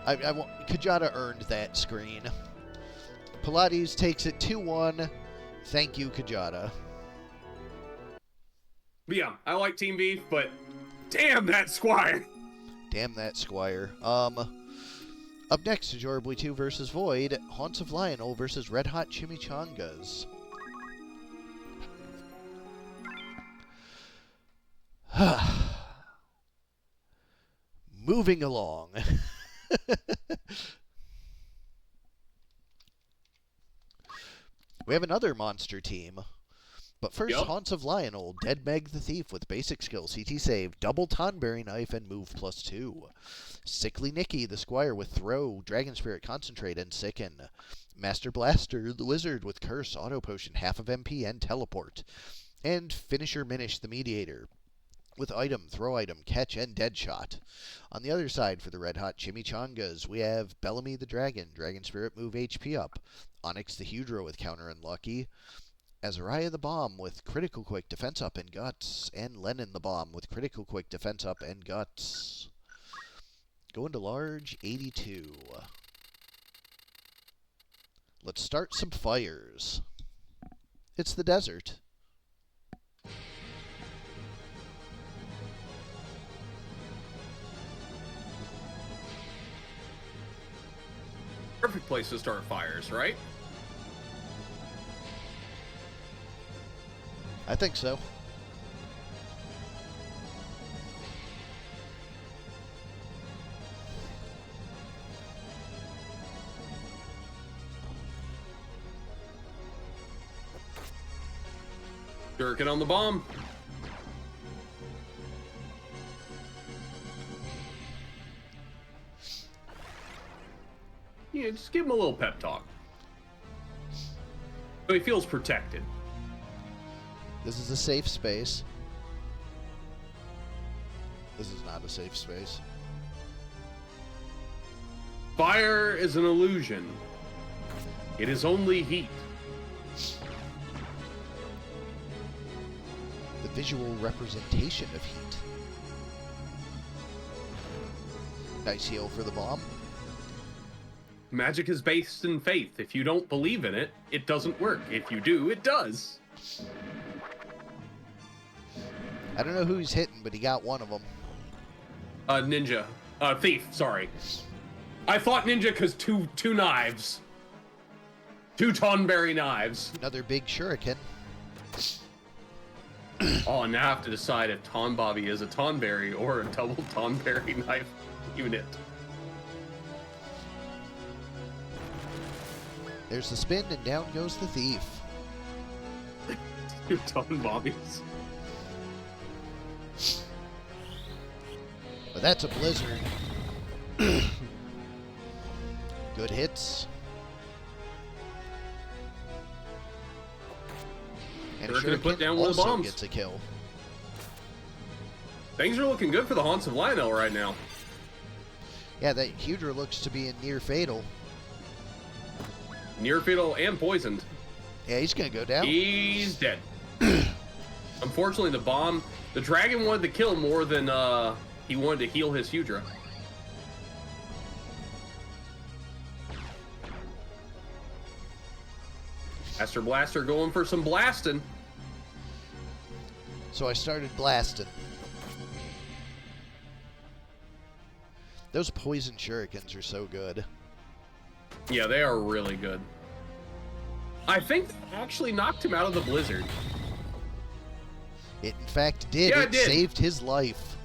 Speaker 1: I want Kjata earned that screen. Pilates takes it 2-1. Thank you, Kjata.
Speaker 2: Yeah, I like Team Beef, but damn that Squire.
Speaker 1: Damn that Squire. Up next, Ajorably 2 versus Void. Haunts of Lionel versus Red Hot Chimichangas. Moving along. We have another monster team. But first,
Speaker 2: Yep.
Speaker 1: Haunts of Lionel, Dead Meg the Thief with basic skill, CT save, double Tonberry Knife, and move +2. Sickly Nicky, the Squire with Throw, Dragon Spirit Concentrate, and Sicken. Master Blaster, the Wizard with Curse, Auto Potion, half of MP, and Teleport. And Finisher Minish, the Mediator, with Item, Throw Item, Catch, and Deadshot. On the other side, for the Red Hot Chimichangas, we have Bellamy the Dragon, Dragon Spirit, move HP up. Onyx the Hydra with Counter Unlucky. Azariah the Bomb with Critical Quick, Defense Up, and Guts. And Lennon the Bomb with Critical Quick, Defense Up, and Guts. Going to large, 82. Let's start some fires. It's the desert.
Speaker 2: Perfect place to start fires, right?
Speaker 1: I think so.
Speaker 2: Jerking on the bomb. Yeah, just give him a little pep talk. So he feels protected.
Speaker 1: This is a safe space. This is not a safe space.
Speaker 2: Fire is an illusion. It is only heat.
Speaker 1: The visual representation of heat. Nice heal for the bomb.
Speaker 2: Magic is based in faith. If you don't believe in it, it doesn't work. If you do, it does.
Speaker 1: I don't know who he's hitting, but he got one of them.
Speaker 2: Ninja. Thief, sorry. I thought ninja because two knives. 2 Tonberry knives.
Speaker 1: Another big shuriken.
Speaker 2: Oh, and now I have to decide if Tonbobby is a Tonberry or a double Tonberry knife unit.
Speaker 1: There's the spin, and down goes the thief.
Speaker 2: 2 Tonbobbies.
Speaker 1: But that's a blizzard. Good hits. And
Speaker 2: They're gonna put down one of the
Speaker 1: also
Speaker 2: bombs.
Speaker 1: gets a kill.
Speaker 2: Things are looking good for the Haunts of Lionel right now.
Speaker 1: Yeah, that Hydra looks to be in near fatal.
Speaker 2: Near fatal and poisoned.
Speaker 1: Yeah, he's gonna go down.
Speaker 2: He's dead. Unfortunately, the dragon wanted to kill more than he wanted to heal his Hydra. Master Blaster going for some blasting.
Speaker 1: So I started blasting. Those poison shurikens are so good.
Speaker 2: Yeah, they are really good. I think that actually knocked him out of the blizzard.
Speaker 1: It in fact did.
Speaker 2: Yeah,
Speaker 1: It
Speaker 2: it did.
Speaker 1: saved his life.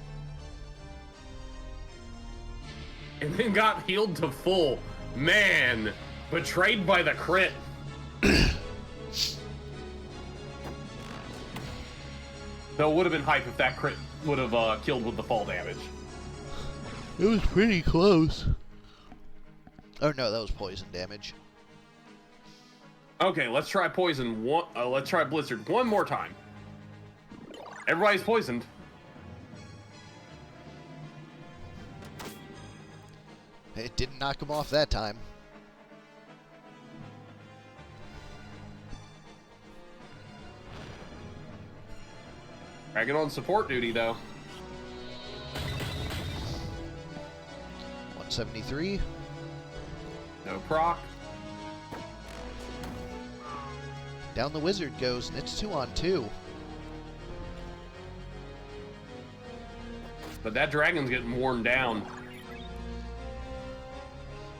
Speaker 2: And then got healed to full. Man, betrayed by the crit. Though it would have been hype if that crit would have killed with the fall damage.
Speaker 1: It was pretty close. Oh no, that was poison damage.
Speaker 2: Okay, let's try poison. Let's try blizzard one more time. Everybody's poisoned.
Speaker 1: It didn't knock him off that time.
Speaker 2: Dragging on support duty though.
Speaker 1: 173.
Speaker 2: No proc.
Speaker 1: Down the wizard goes, and it's 2-on-2.
Speaker 2: But that dragon's getting worn down.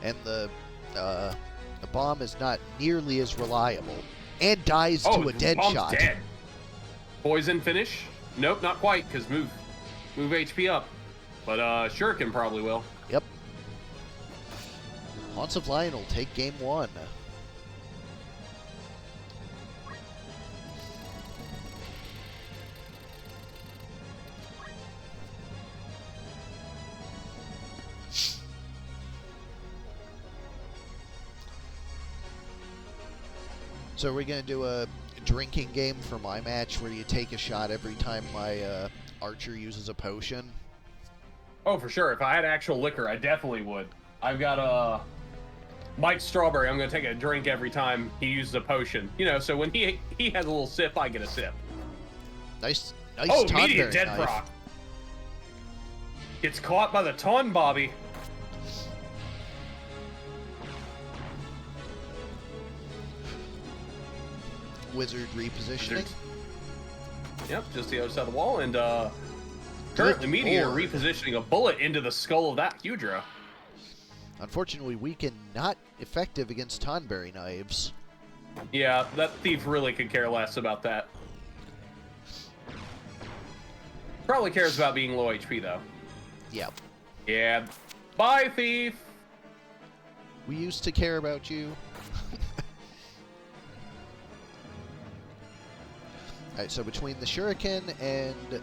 Speaker 1: And the bomb is not nearly as reliable. And dies to a dead
Speaker 2: bomb's
Speaker 1: shot.
Speaker 2: Dead. Poison finish? Nope, not quite, because move HP up. But Shuriken probably will.
Speaker 1: Yep. Haunts of Lion will take game 1. So we're going to do a drinking game for my match where you take a shot every time my archer uses a potion.
Speaker 2: Oh, for sure. If I had actual liquor, I definitely would. I've got Mike Strawberry. I'm going to take a drink every time he uses a potion. You know, so when he has a little sip, I get a sip.
Speaker 1: Nice
Speaker 2: Oh, immediate
Speaker 1: Tonberry
Speaker 2: dead
Speaker 1: knife.
Speaker 2: proc. Gets caught by the Tonbobby.
Speaker 1: Wizard repositioning.
Speaker 2: Yep, just the other side of the wall, and currently Meteor
Speaker 1: Lord.
Speaker 2: repositioning a bullet into the skull of that Hydra.
Speaker 1: Unfortunately, weaken not effective against Tonberry knives.
Speaker 2: Yeah, that thief really could care less about that. Probably cares about being low HP though.
Speaker 1: Yep.
Speaker 2: Yeah. Bye, thief.
Speaker 1: We used to care about you. Alright, so between the Shuriken and...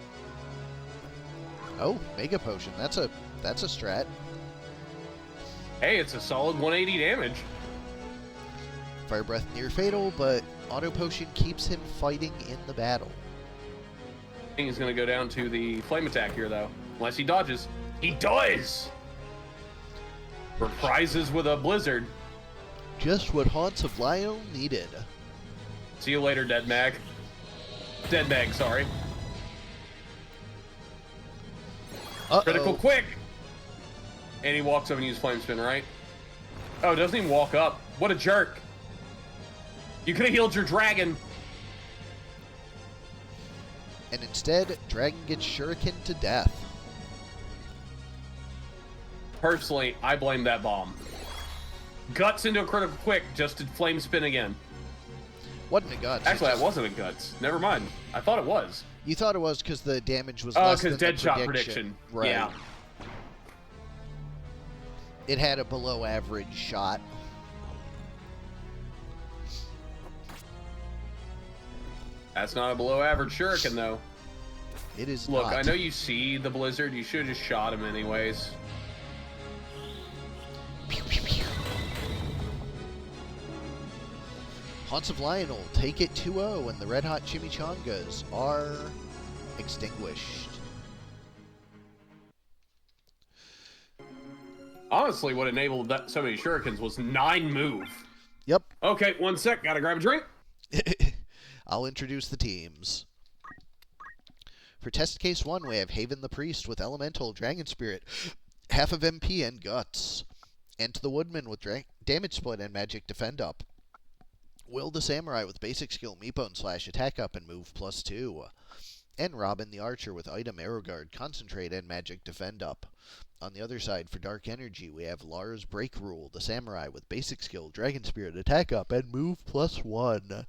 Speaker 1: Oh, Mega Potion. That's a strat.
Speaker 2: Hey, it's a solid 180 damage.
Speaker 1: Fire Breath near fatal, but Auto Potion keeps him fighting in the battle.
Speaker 2: I think he's going to go down to the flame attack here, though. Unless he dodges. He does! Reprises with a blizzard.
Speaker 1: Just what Haunts of Lionel needed.
Speaker 2: See you later, Dead Mag. Dead Mag, sorry.
Speaker 1: Uh-oh.
Speaker 2: Critical quick! And he walks up and uses Flame Spin, right? Oh, doesn't even walk up. What a jerk. You could have healed your dragon.
Speaker 1: And instead, Dragon gets shuriken to death.
Speaker 2: Personally, I blame that bomb. Guts into a critical quick just to flame spin again.
Speaker 1: Wasn't a guts.
Speaker 2: Actually, that wasn't a guts. Never mind. I thought it was.
Speaker 1: You thought it was because the damage was less than the
Speaker 2: dead shot prediction.
Speaker 1: Right.
Speaker 2: Yeah.
Speaker 1: It had a below average shot.
Speaker 2: That's not a below average shuriken, though.
Speaker 1: It is
Speaker 2: Look,
Speaker 1: not.
Speaker 2: I know you see the blizzard. You should have just shot him anyways.
Speaker 1: Pew, pew, pew. Haunts of Lionel take it 2-0, and the Red Hot Chimichangas are extinguished.
Speaker 2: Honestly, what enabled that, so many shurikens was 9 move.
Speaker 1: Yep.
Speaker 2: Okay, 1 sec. Gotta grab a drink.
Speaker 1: I'll introduce the teams. For Test Case 1, we have Haven the Priest with Elemental, Dragon Spirit, half of MP, and Guts. Ent the Woodman with Damage Split and Magic Defend Up. Will the Samurai with Basic Skill, Meatbone Slash, Attack Up, and Move +2. And Robin the Archer with Item Arrow Guard, Concentrate, and Magic Defend Up. On the other side, for Dark Energy, we have Lars Break Rule, the Samurai with Basic Skill, Dragon Spirit, Attack Up, and Move +1.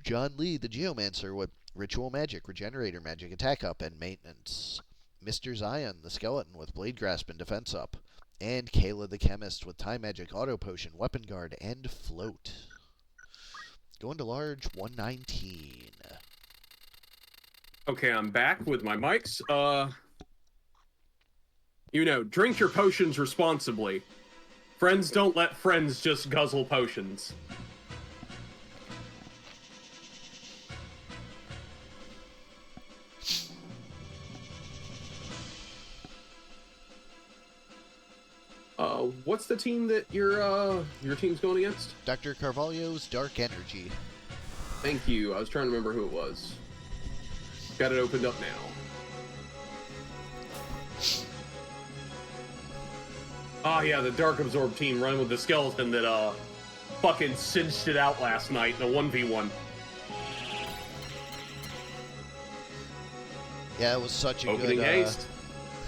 Speaker 1: John Lee, the Geomancer, with Ritual Magic, Regenerator Magic, Attack Up, and Maintenance. Mr. Zion, the Skeleton, with Blade Grasp and Defense Up. And Kayla the Chemist with Time Magic, Auto Potion, Weapon Guard, and Float. Going to large, 119.
Speaker 2: Okay, I'm back with my mics. Drink your potions responsibly. Friends don't let friends just guzzle potions. What's the team that your team's going against?
Speaker 1: DrCarvalho's Dark Energy.
Speaker 2: Thank you. I was trying to remember who it was. Got it opened up now. Oh yeah, the Dark Absorb team running with the skeleton that fucking cinched it out last night in a 1v1.
Speaker 1: Yeah, it was such a
Speaker 2: Opening
Speaker 1: good
Speaker 2: haste.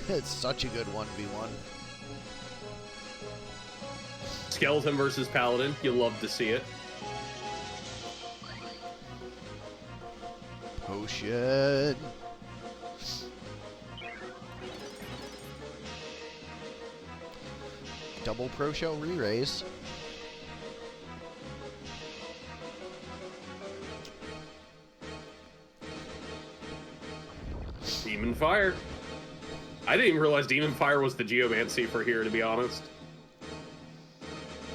Speaker 1: It's such a good 1v1.
Speaker 2: Skeleton versus Paladin. You love to see it.
Speaker 1: Potion. Double Pro Shell re-raise.
Speaker 2: Demon Fire. I didn't even realize Demon Fire was the Geomancy for here, to be honest.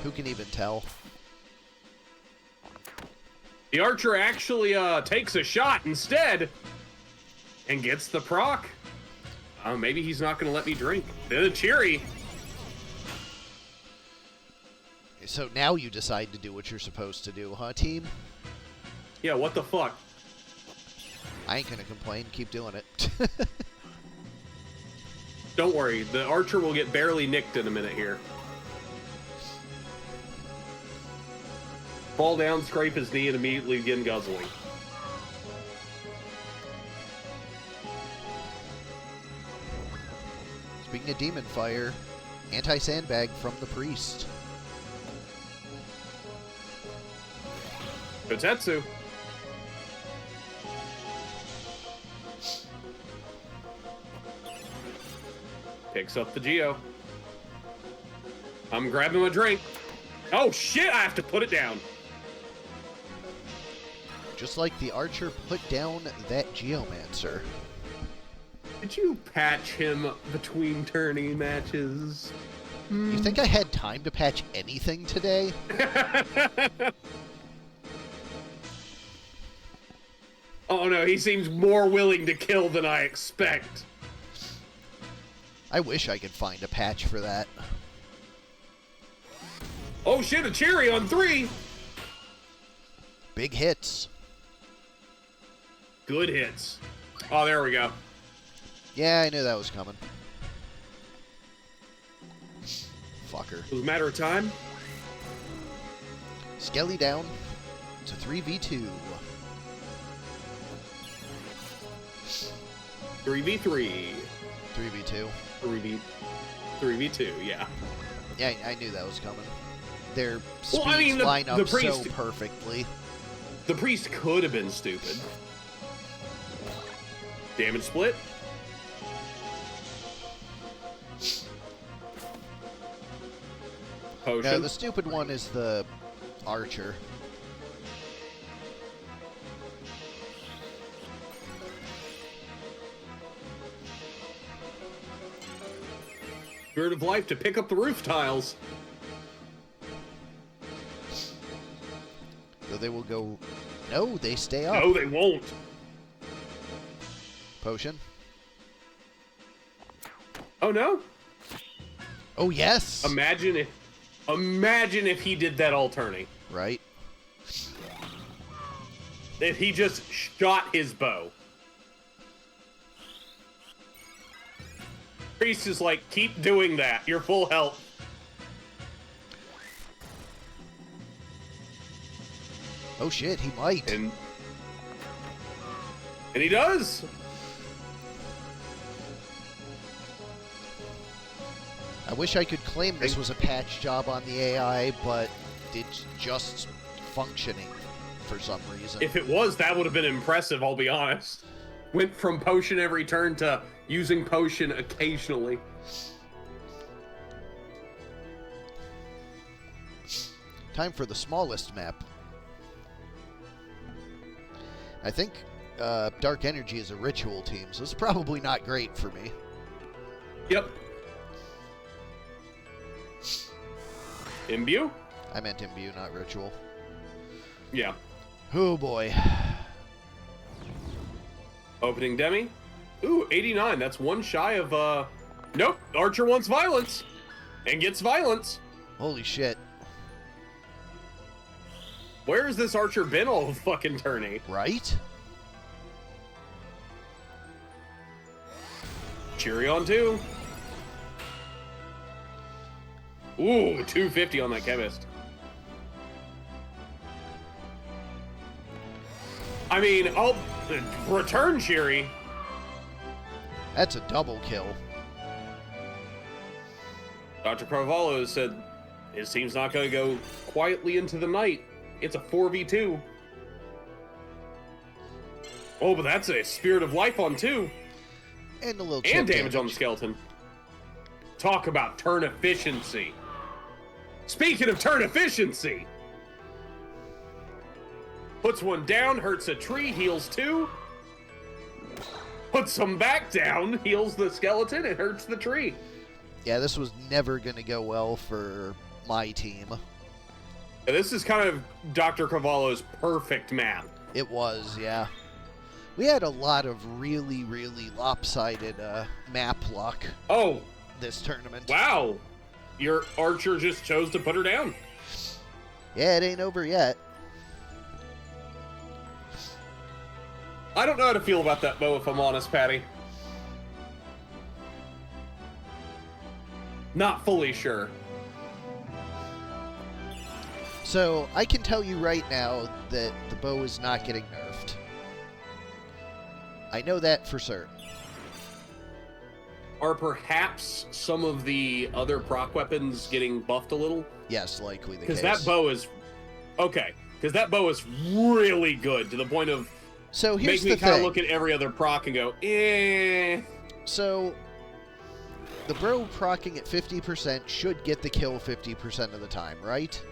Speaker 1: Who can even tell?
Speaker 2: The Archer actually takes a shot instead and gets the proc. Maybe he's not going to let me drink. The Cheery.
Speaker 1: So now you decide to do what you're supposed to do, huh, team?
Speaker 2: Yeah, what the fuck?
Speaker 1: I ain't gonna complain. Keep doing it.
Speaker 2: Don't worry. The Archer will get barely nicked in a minute here. Fall down, scrape his knee, and immediately begin guzzling.
Speaker 1: Speaking of Demon Fire, Anti-Sandbag from the Priest.
Speaker 2: Kotetsu. Picks up the Geo. I'm grabbing my drink. Oh shit, I have to put it down.
Speaker 1: Just like the Archer put down that Geomancer.
Speaker 2: Did you patch him between tourney matches?
Speaker 1: You think I had time to patch anything today?
Speaker 2: Oh no, he seems more willing to kill than I expect.
Speaker 1: I wish I could find a patch for that.
Speaker 2: Oh shit, a cherry on 3!
Speaker 1: Big hits.
Speaker 2: Good hits. Oh, there we go.
Speaker 1: Yeah, I knew that was coming. fucker.
Speaker 2: It was a matter of time.
Speaker 1: Skelly down to 3v2.
Speaker 2: 3v3.
Speaker 1: 3v2.
Speaker 2: 3v2, yeah.
Speaker 1: Yeah, I knew that was coming. Their speeds
Speaker 2: Well, I mean,
Speaker 1: line up
Speaker 2: priest,
Speaker 1: so perfectly.
Speaker 2: The priest could have been stupid. Damage split. Potion.
Speaker 1: No, the stupid one is the archer.
Speaker 2: Spirit of life to pick up the roof tiles.
Speaker 1: So they will go... No, they stay up.
Speaker 2: No, they won't.
Speaker 1: Potion.
Speaker 2: Oh, no?
Speaker 1: Oh, yes!
Speaker 2: Imagine if he did that all turning.
Speaker 1: Right?
Speaker 2: If he just shot his bow. Priest is like, keep doing that. You're full health.
Speaker 1: Oh shit, he might.
Speaker 2: And he does.
Speaker 1: I wish I could claim this was a patch job on the AI, but it's just functioning for some reason.
Speaker 2: If it was, that would have been impressive, I'll be honest. Went from potion every turn to using potion occasionally.
Speaker 1: Time for the smallest map. I think Dark Energy is a ritual team, so it's probably not great for me.
Speaker 2: Yep. Imbue?
Speaker 1: I meant Imbue, not ritual.
Speaker 2: Yeah.
Speaker 1: Oh boy.
Speaker 2: Opening demi. Ooh, 89. That's one shy of, Nope. Archer wants violence. And gets violence.
Speaker 1: Holy shit.
Speaker 2: Where has this archer been all fucking tourney?
Speaker 1: Right?
Speaker 2: Cheery on 2. Ooh, 250 on that chemist. I mean, I'll return Cheery.
Speaker 1: That's a double kill.
Speaker 2: DrCarvalho said his team's not going to go quietly into the night. It's a 4v2. Oh, but that's a Spirit of Life on 2.
Speaker 1: And a little
Speaker 2: And
Speaker 1: chip
Speaker 2: damage on the skeleton. Talk about turn efficiency. Speaking of turn efficiency. Puts one down, hurts a tree, heals 2. Puts them back down, heals the skeleton, and hurts the tree.
Speaker 1: Yeah, this was never going to go well for my team.
Speaker 2: And this is kind of DrCarvalho's perfect map.
Speaker 1: It was, yeah. We had a lot of really, really lopsided map luck
Speaker 2: Oh,
Speaker 1: this tournament.
Speaker 2: wow. Your archer just chose to put her down.
Speaker 1: Yeah, it ain't over yet.
Speaker 2: I don't know how to feel about that bow, if I'm honest, Patty. Not fully sure.
Speaker 1: So, I can tell you right now that the bow is not getting nerfed. I know that for certain.
Speaker 2: Are perhaps some of the other proc weapons getting buffed a little?
Speaker 1: Yes, likely the
Speaker 2: Because
Speaker 1: case.
Speaker 2: that bow is... Okay. Because that bow is really good to the point of...
Speaker 1: So here's
Speaker 2: Make me
Speaker 1: the
Speaker 2: kind of
Speaker 1: thing.
Speaker 2: look at every other proc and go, eh.
Speaker 1: So, the bow procking at 50% should get the kill 50% of the time, right?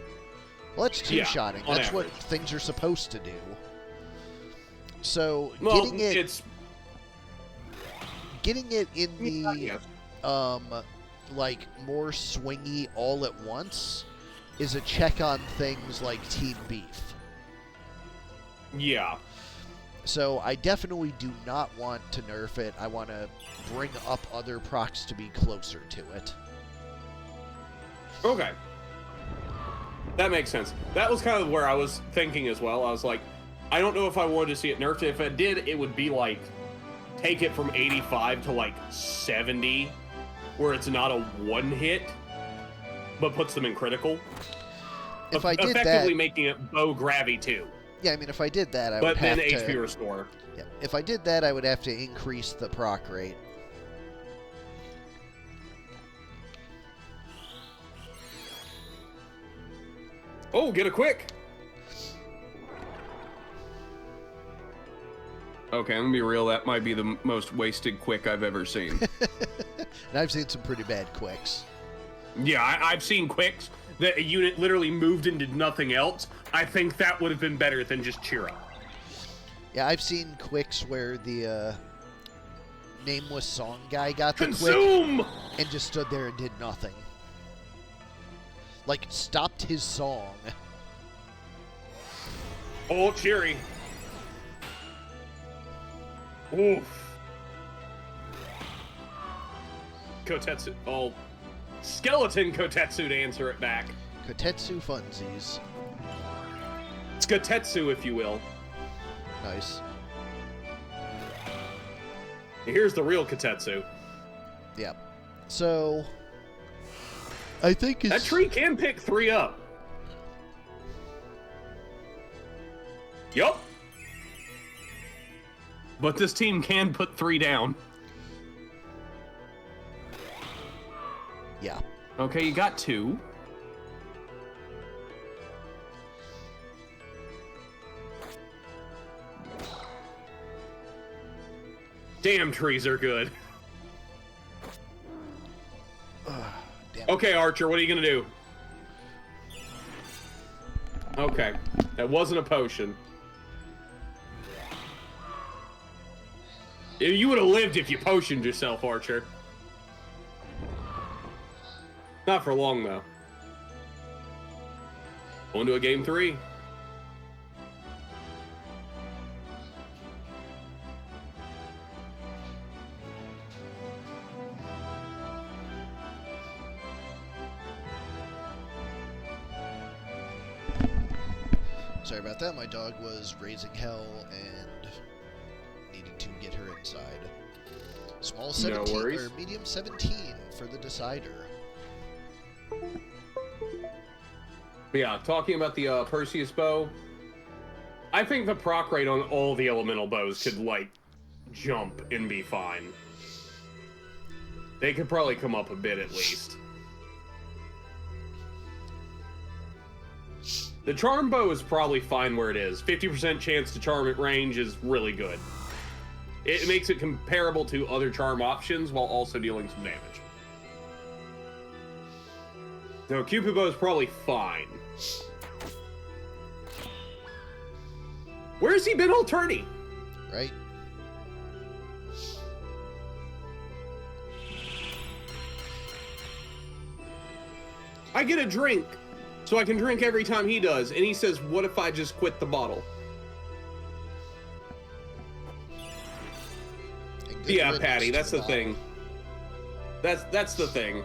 Speaker 1: Well, that's two-shotting.
Speaker 2: on
Speaker 1: That's what
Speaker 2: average.
Speaker 1: things are supposed to do. So,
Speaker 2: Well,
Speaker 1: getting it in the,
Speaker 2: yes.
Speaker 1: like, more swingy all at once is a check on things like Team Beef.
Speaker 2: Yeah.
Speaker 1: So I definitely do not want to nerf it. I want to bring up other procs to be closer to it.
Speaker 2: Okay. That makes sense. That was kind of where I was thinking as well. I was like, I don't know if I wanted to see it nerfed. If it did, it would be like, take it from 85 to like 70, where it's not a one hit. but puts them in critical.
Speaker 1: If I did
Speaker 2: effectively
Speaker 1: that,
Speaker 2: making it bow gravy 2.
Speaker 1: yeah, I mean, if I did that, I
Speaker 2: but
Speaker 1: would have
Speaker 2: then
Speaker 1: to...
Speaker 2: HP restore.
Speaker 1: Yeah, if I did that, I would have to increase the proc rate.
Speaker 2: Oh, get a quick! Okay, I'm gonna be real, that might be the most wasted quick I've ever seen.
Speaker 1: And I've seen some pretty bad quicks.
Speaker 2: Yeah, I've seen quicks that a unit literally moved and did nothing else. I think that would have been better than just cheer up.
Speaker 1: Yeah, I've seen quicks where the nameless song guy got the
Speaker 2: Consume!
Speaker 1: quick and just stood there and did nothing. Like, stopped his song.
Speaker 2: Oh, cheery. Oof. Kotetsu. Oh, skeleton Kotetsu to answer it back.
Speaker 1: Kotetsu funsies.
Speaker 2: It's Kotetsu, if you will.
Speaker 1: Nice.
Speaker 2: Here's the real Kotetsu.
Speaker 1: Yeah. So, I think it's...
Speaker 2: That tree can pick 3 up. Yup. But this team can put 3 down.
Speaker 1: Yeah.
Speaker 2: Okay, you got 2. Damn, trees are good.
Speaker 1: Damn.
Speaker 2: Okay, Archer, what are you gonna do? Okay, that wasn't a potion. You would have lived if you potioned yourself, Archer. Not for long, though. On to a game 3.
Speaker 1: Sorry about that. My dog was raising hell and needed to get her inside. Small 17
Speaker 2: No worries.
Speaker 1: or medium 17 for the decider.
Speaker 2: But yeah, talking about the Perseus bow, I think the proc rate on all the elemental bows could, like, jump and be fine. They could probably come up a bit at least. The charm bow is probably fine where it is. 50% chance to charm at range is really good. It makes it comparable to other charm options while also dealing some damage. No, Cupid bow is probably fine. Where's he been all tourney?
Speaker 1: Right?
Speaker 2: I get a drink, so I can drink every time he does. And he says, what if I just quit the bottle? Yeah, Patty, that's the thing. That's the thing.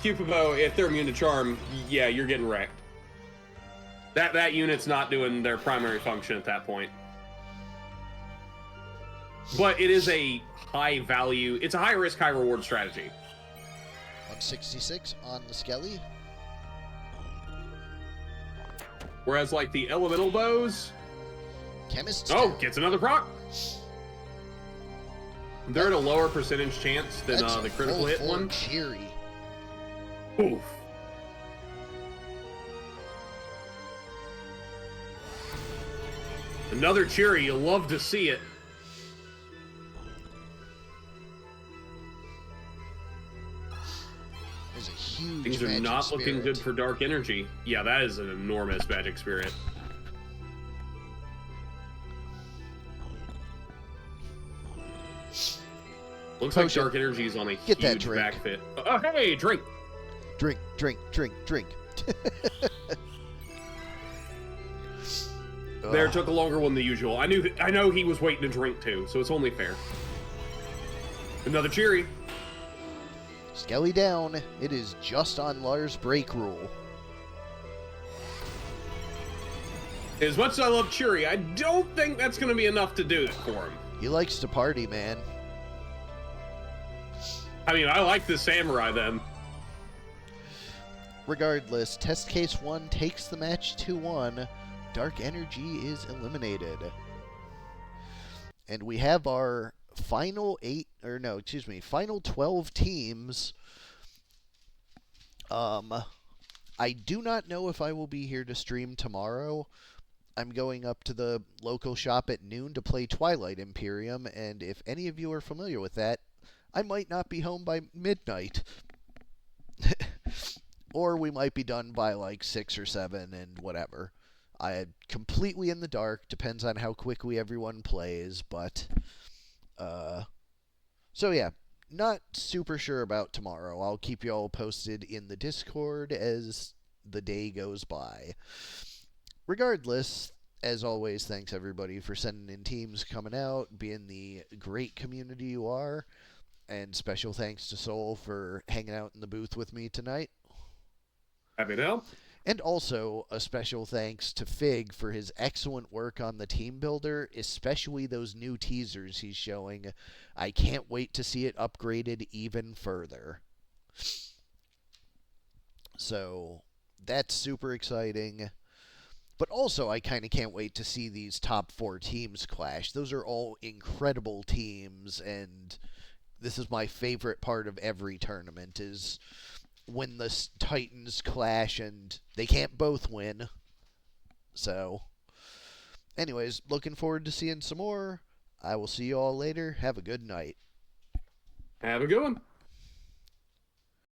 Speaker 2: Cupid bow, if they're immune to charm, yeah, you're getting wrecked. That unit's not doing their primary function at that point. But it is a high value, it's a high risk, high reward strategy.
Speaker 1: 166 on the Skelly.
Speaker 2: Whereas like the elemental bows,
Speaker 1: Chemist.
Speaker 2: oh, gets another proc. They're at a lower percentage chance than the critical hit one.
Speaker 1: Cheery.
Speaker 2: Oof. Another cheery, you'll love to see it.
Speaker 1: There's a huge
Speaker 2: Things are
Speaker 1: magic
Speaker 2: not
Speaker 1: spirit.
Speaker 2: looking good for dark energy. Yeah, that is an enormous magic spirit. Looks like
Speaker 1: Potion.
Speaker 2: dark energy is on a
Speaker 1: Get that
Speaker 2: huge
Speaker 1: drink.
Speaker 2: back fit. Oh, hey, drink.
Speaker 1: Drink, drink, drink, drink.
Speaker 2: There
Speaker 1: Ugh.
Speaker 2: took a longer one than usual. I know he was waiting to drink too, so it's only fair. Another cheery.
Speaker 1: Skelly down. It is just on Lars' break rule.
Speaker 2: As much as I love cheery, I don't think that's going to be enough to do it for him.
Speaker 1: He likes to party, man.
Speaker 2: I mean, I like the samurai then.
Speaker 1: Regardless, Test Case 1 takes the match 2-1. Dark Energy is eliminated. And we have our final final 12 teams. I do not know if I will be here to stream tomorrow. I'm going up to the local shop at noon to play Twilight Imperium, and if any of you are familiar with that, I might not be home by midnight. Or we might be done by like 6 or 7 and whatever. I completely in the dark, depends on how quickly everyone plays, but so yeah, not super sure about tomorrow. I'll keep you all posted in the Discord as the day goes by. Regardless, as always, thanks everybody for sending in teams, coming out, being the great community you are, and special thanks to Soul for hanging out in the booth with me tonight.
Speaker 2: Happy to help.
Speaker 1: And also a special thanks to Fig for his excellent work on the team builder, especially those new teasers he's showing. I can't wait to see it upgraded even further. So that's super exciting. But also, I kind of can't wait to see these top 4 teams clash. Those are all incredible teams, and this is my favorite part of every tournament, is when the Titans clash and they can't both win. So, anyways, looking forward to seeing some more. I will see you all later. Have a good night.
Speaker 2: Have a good one.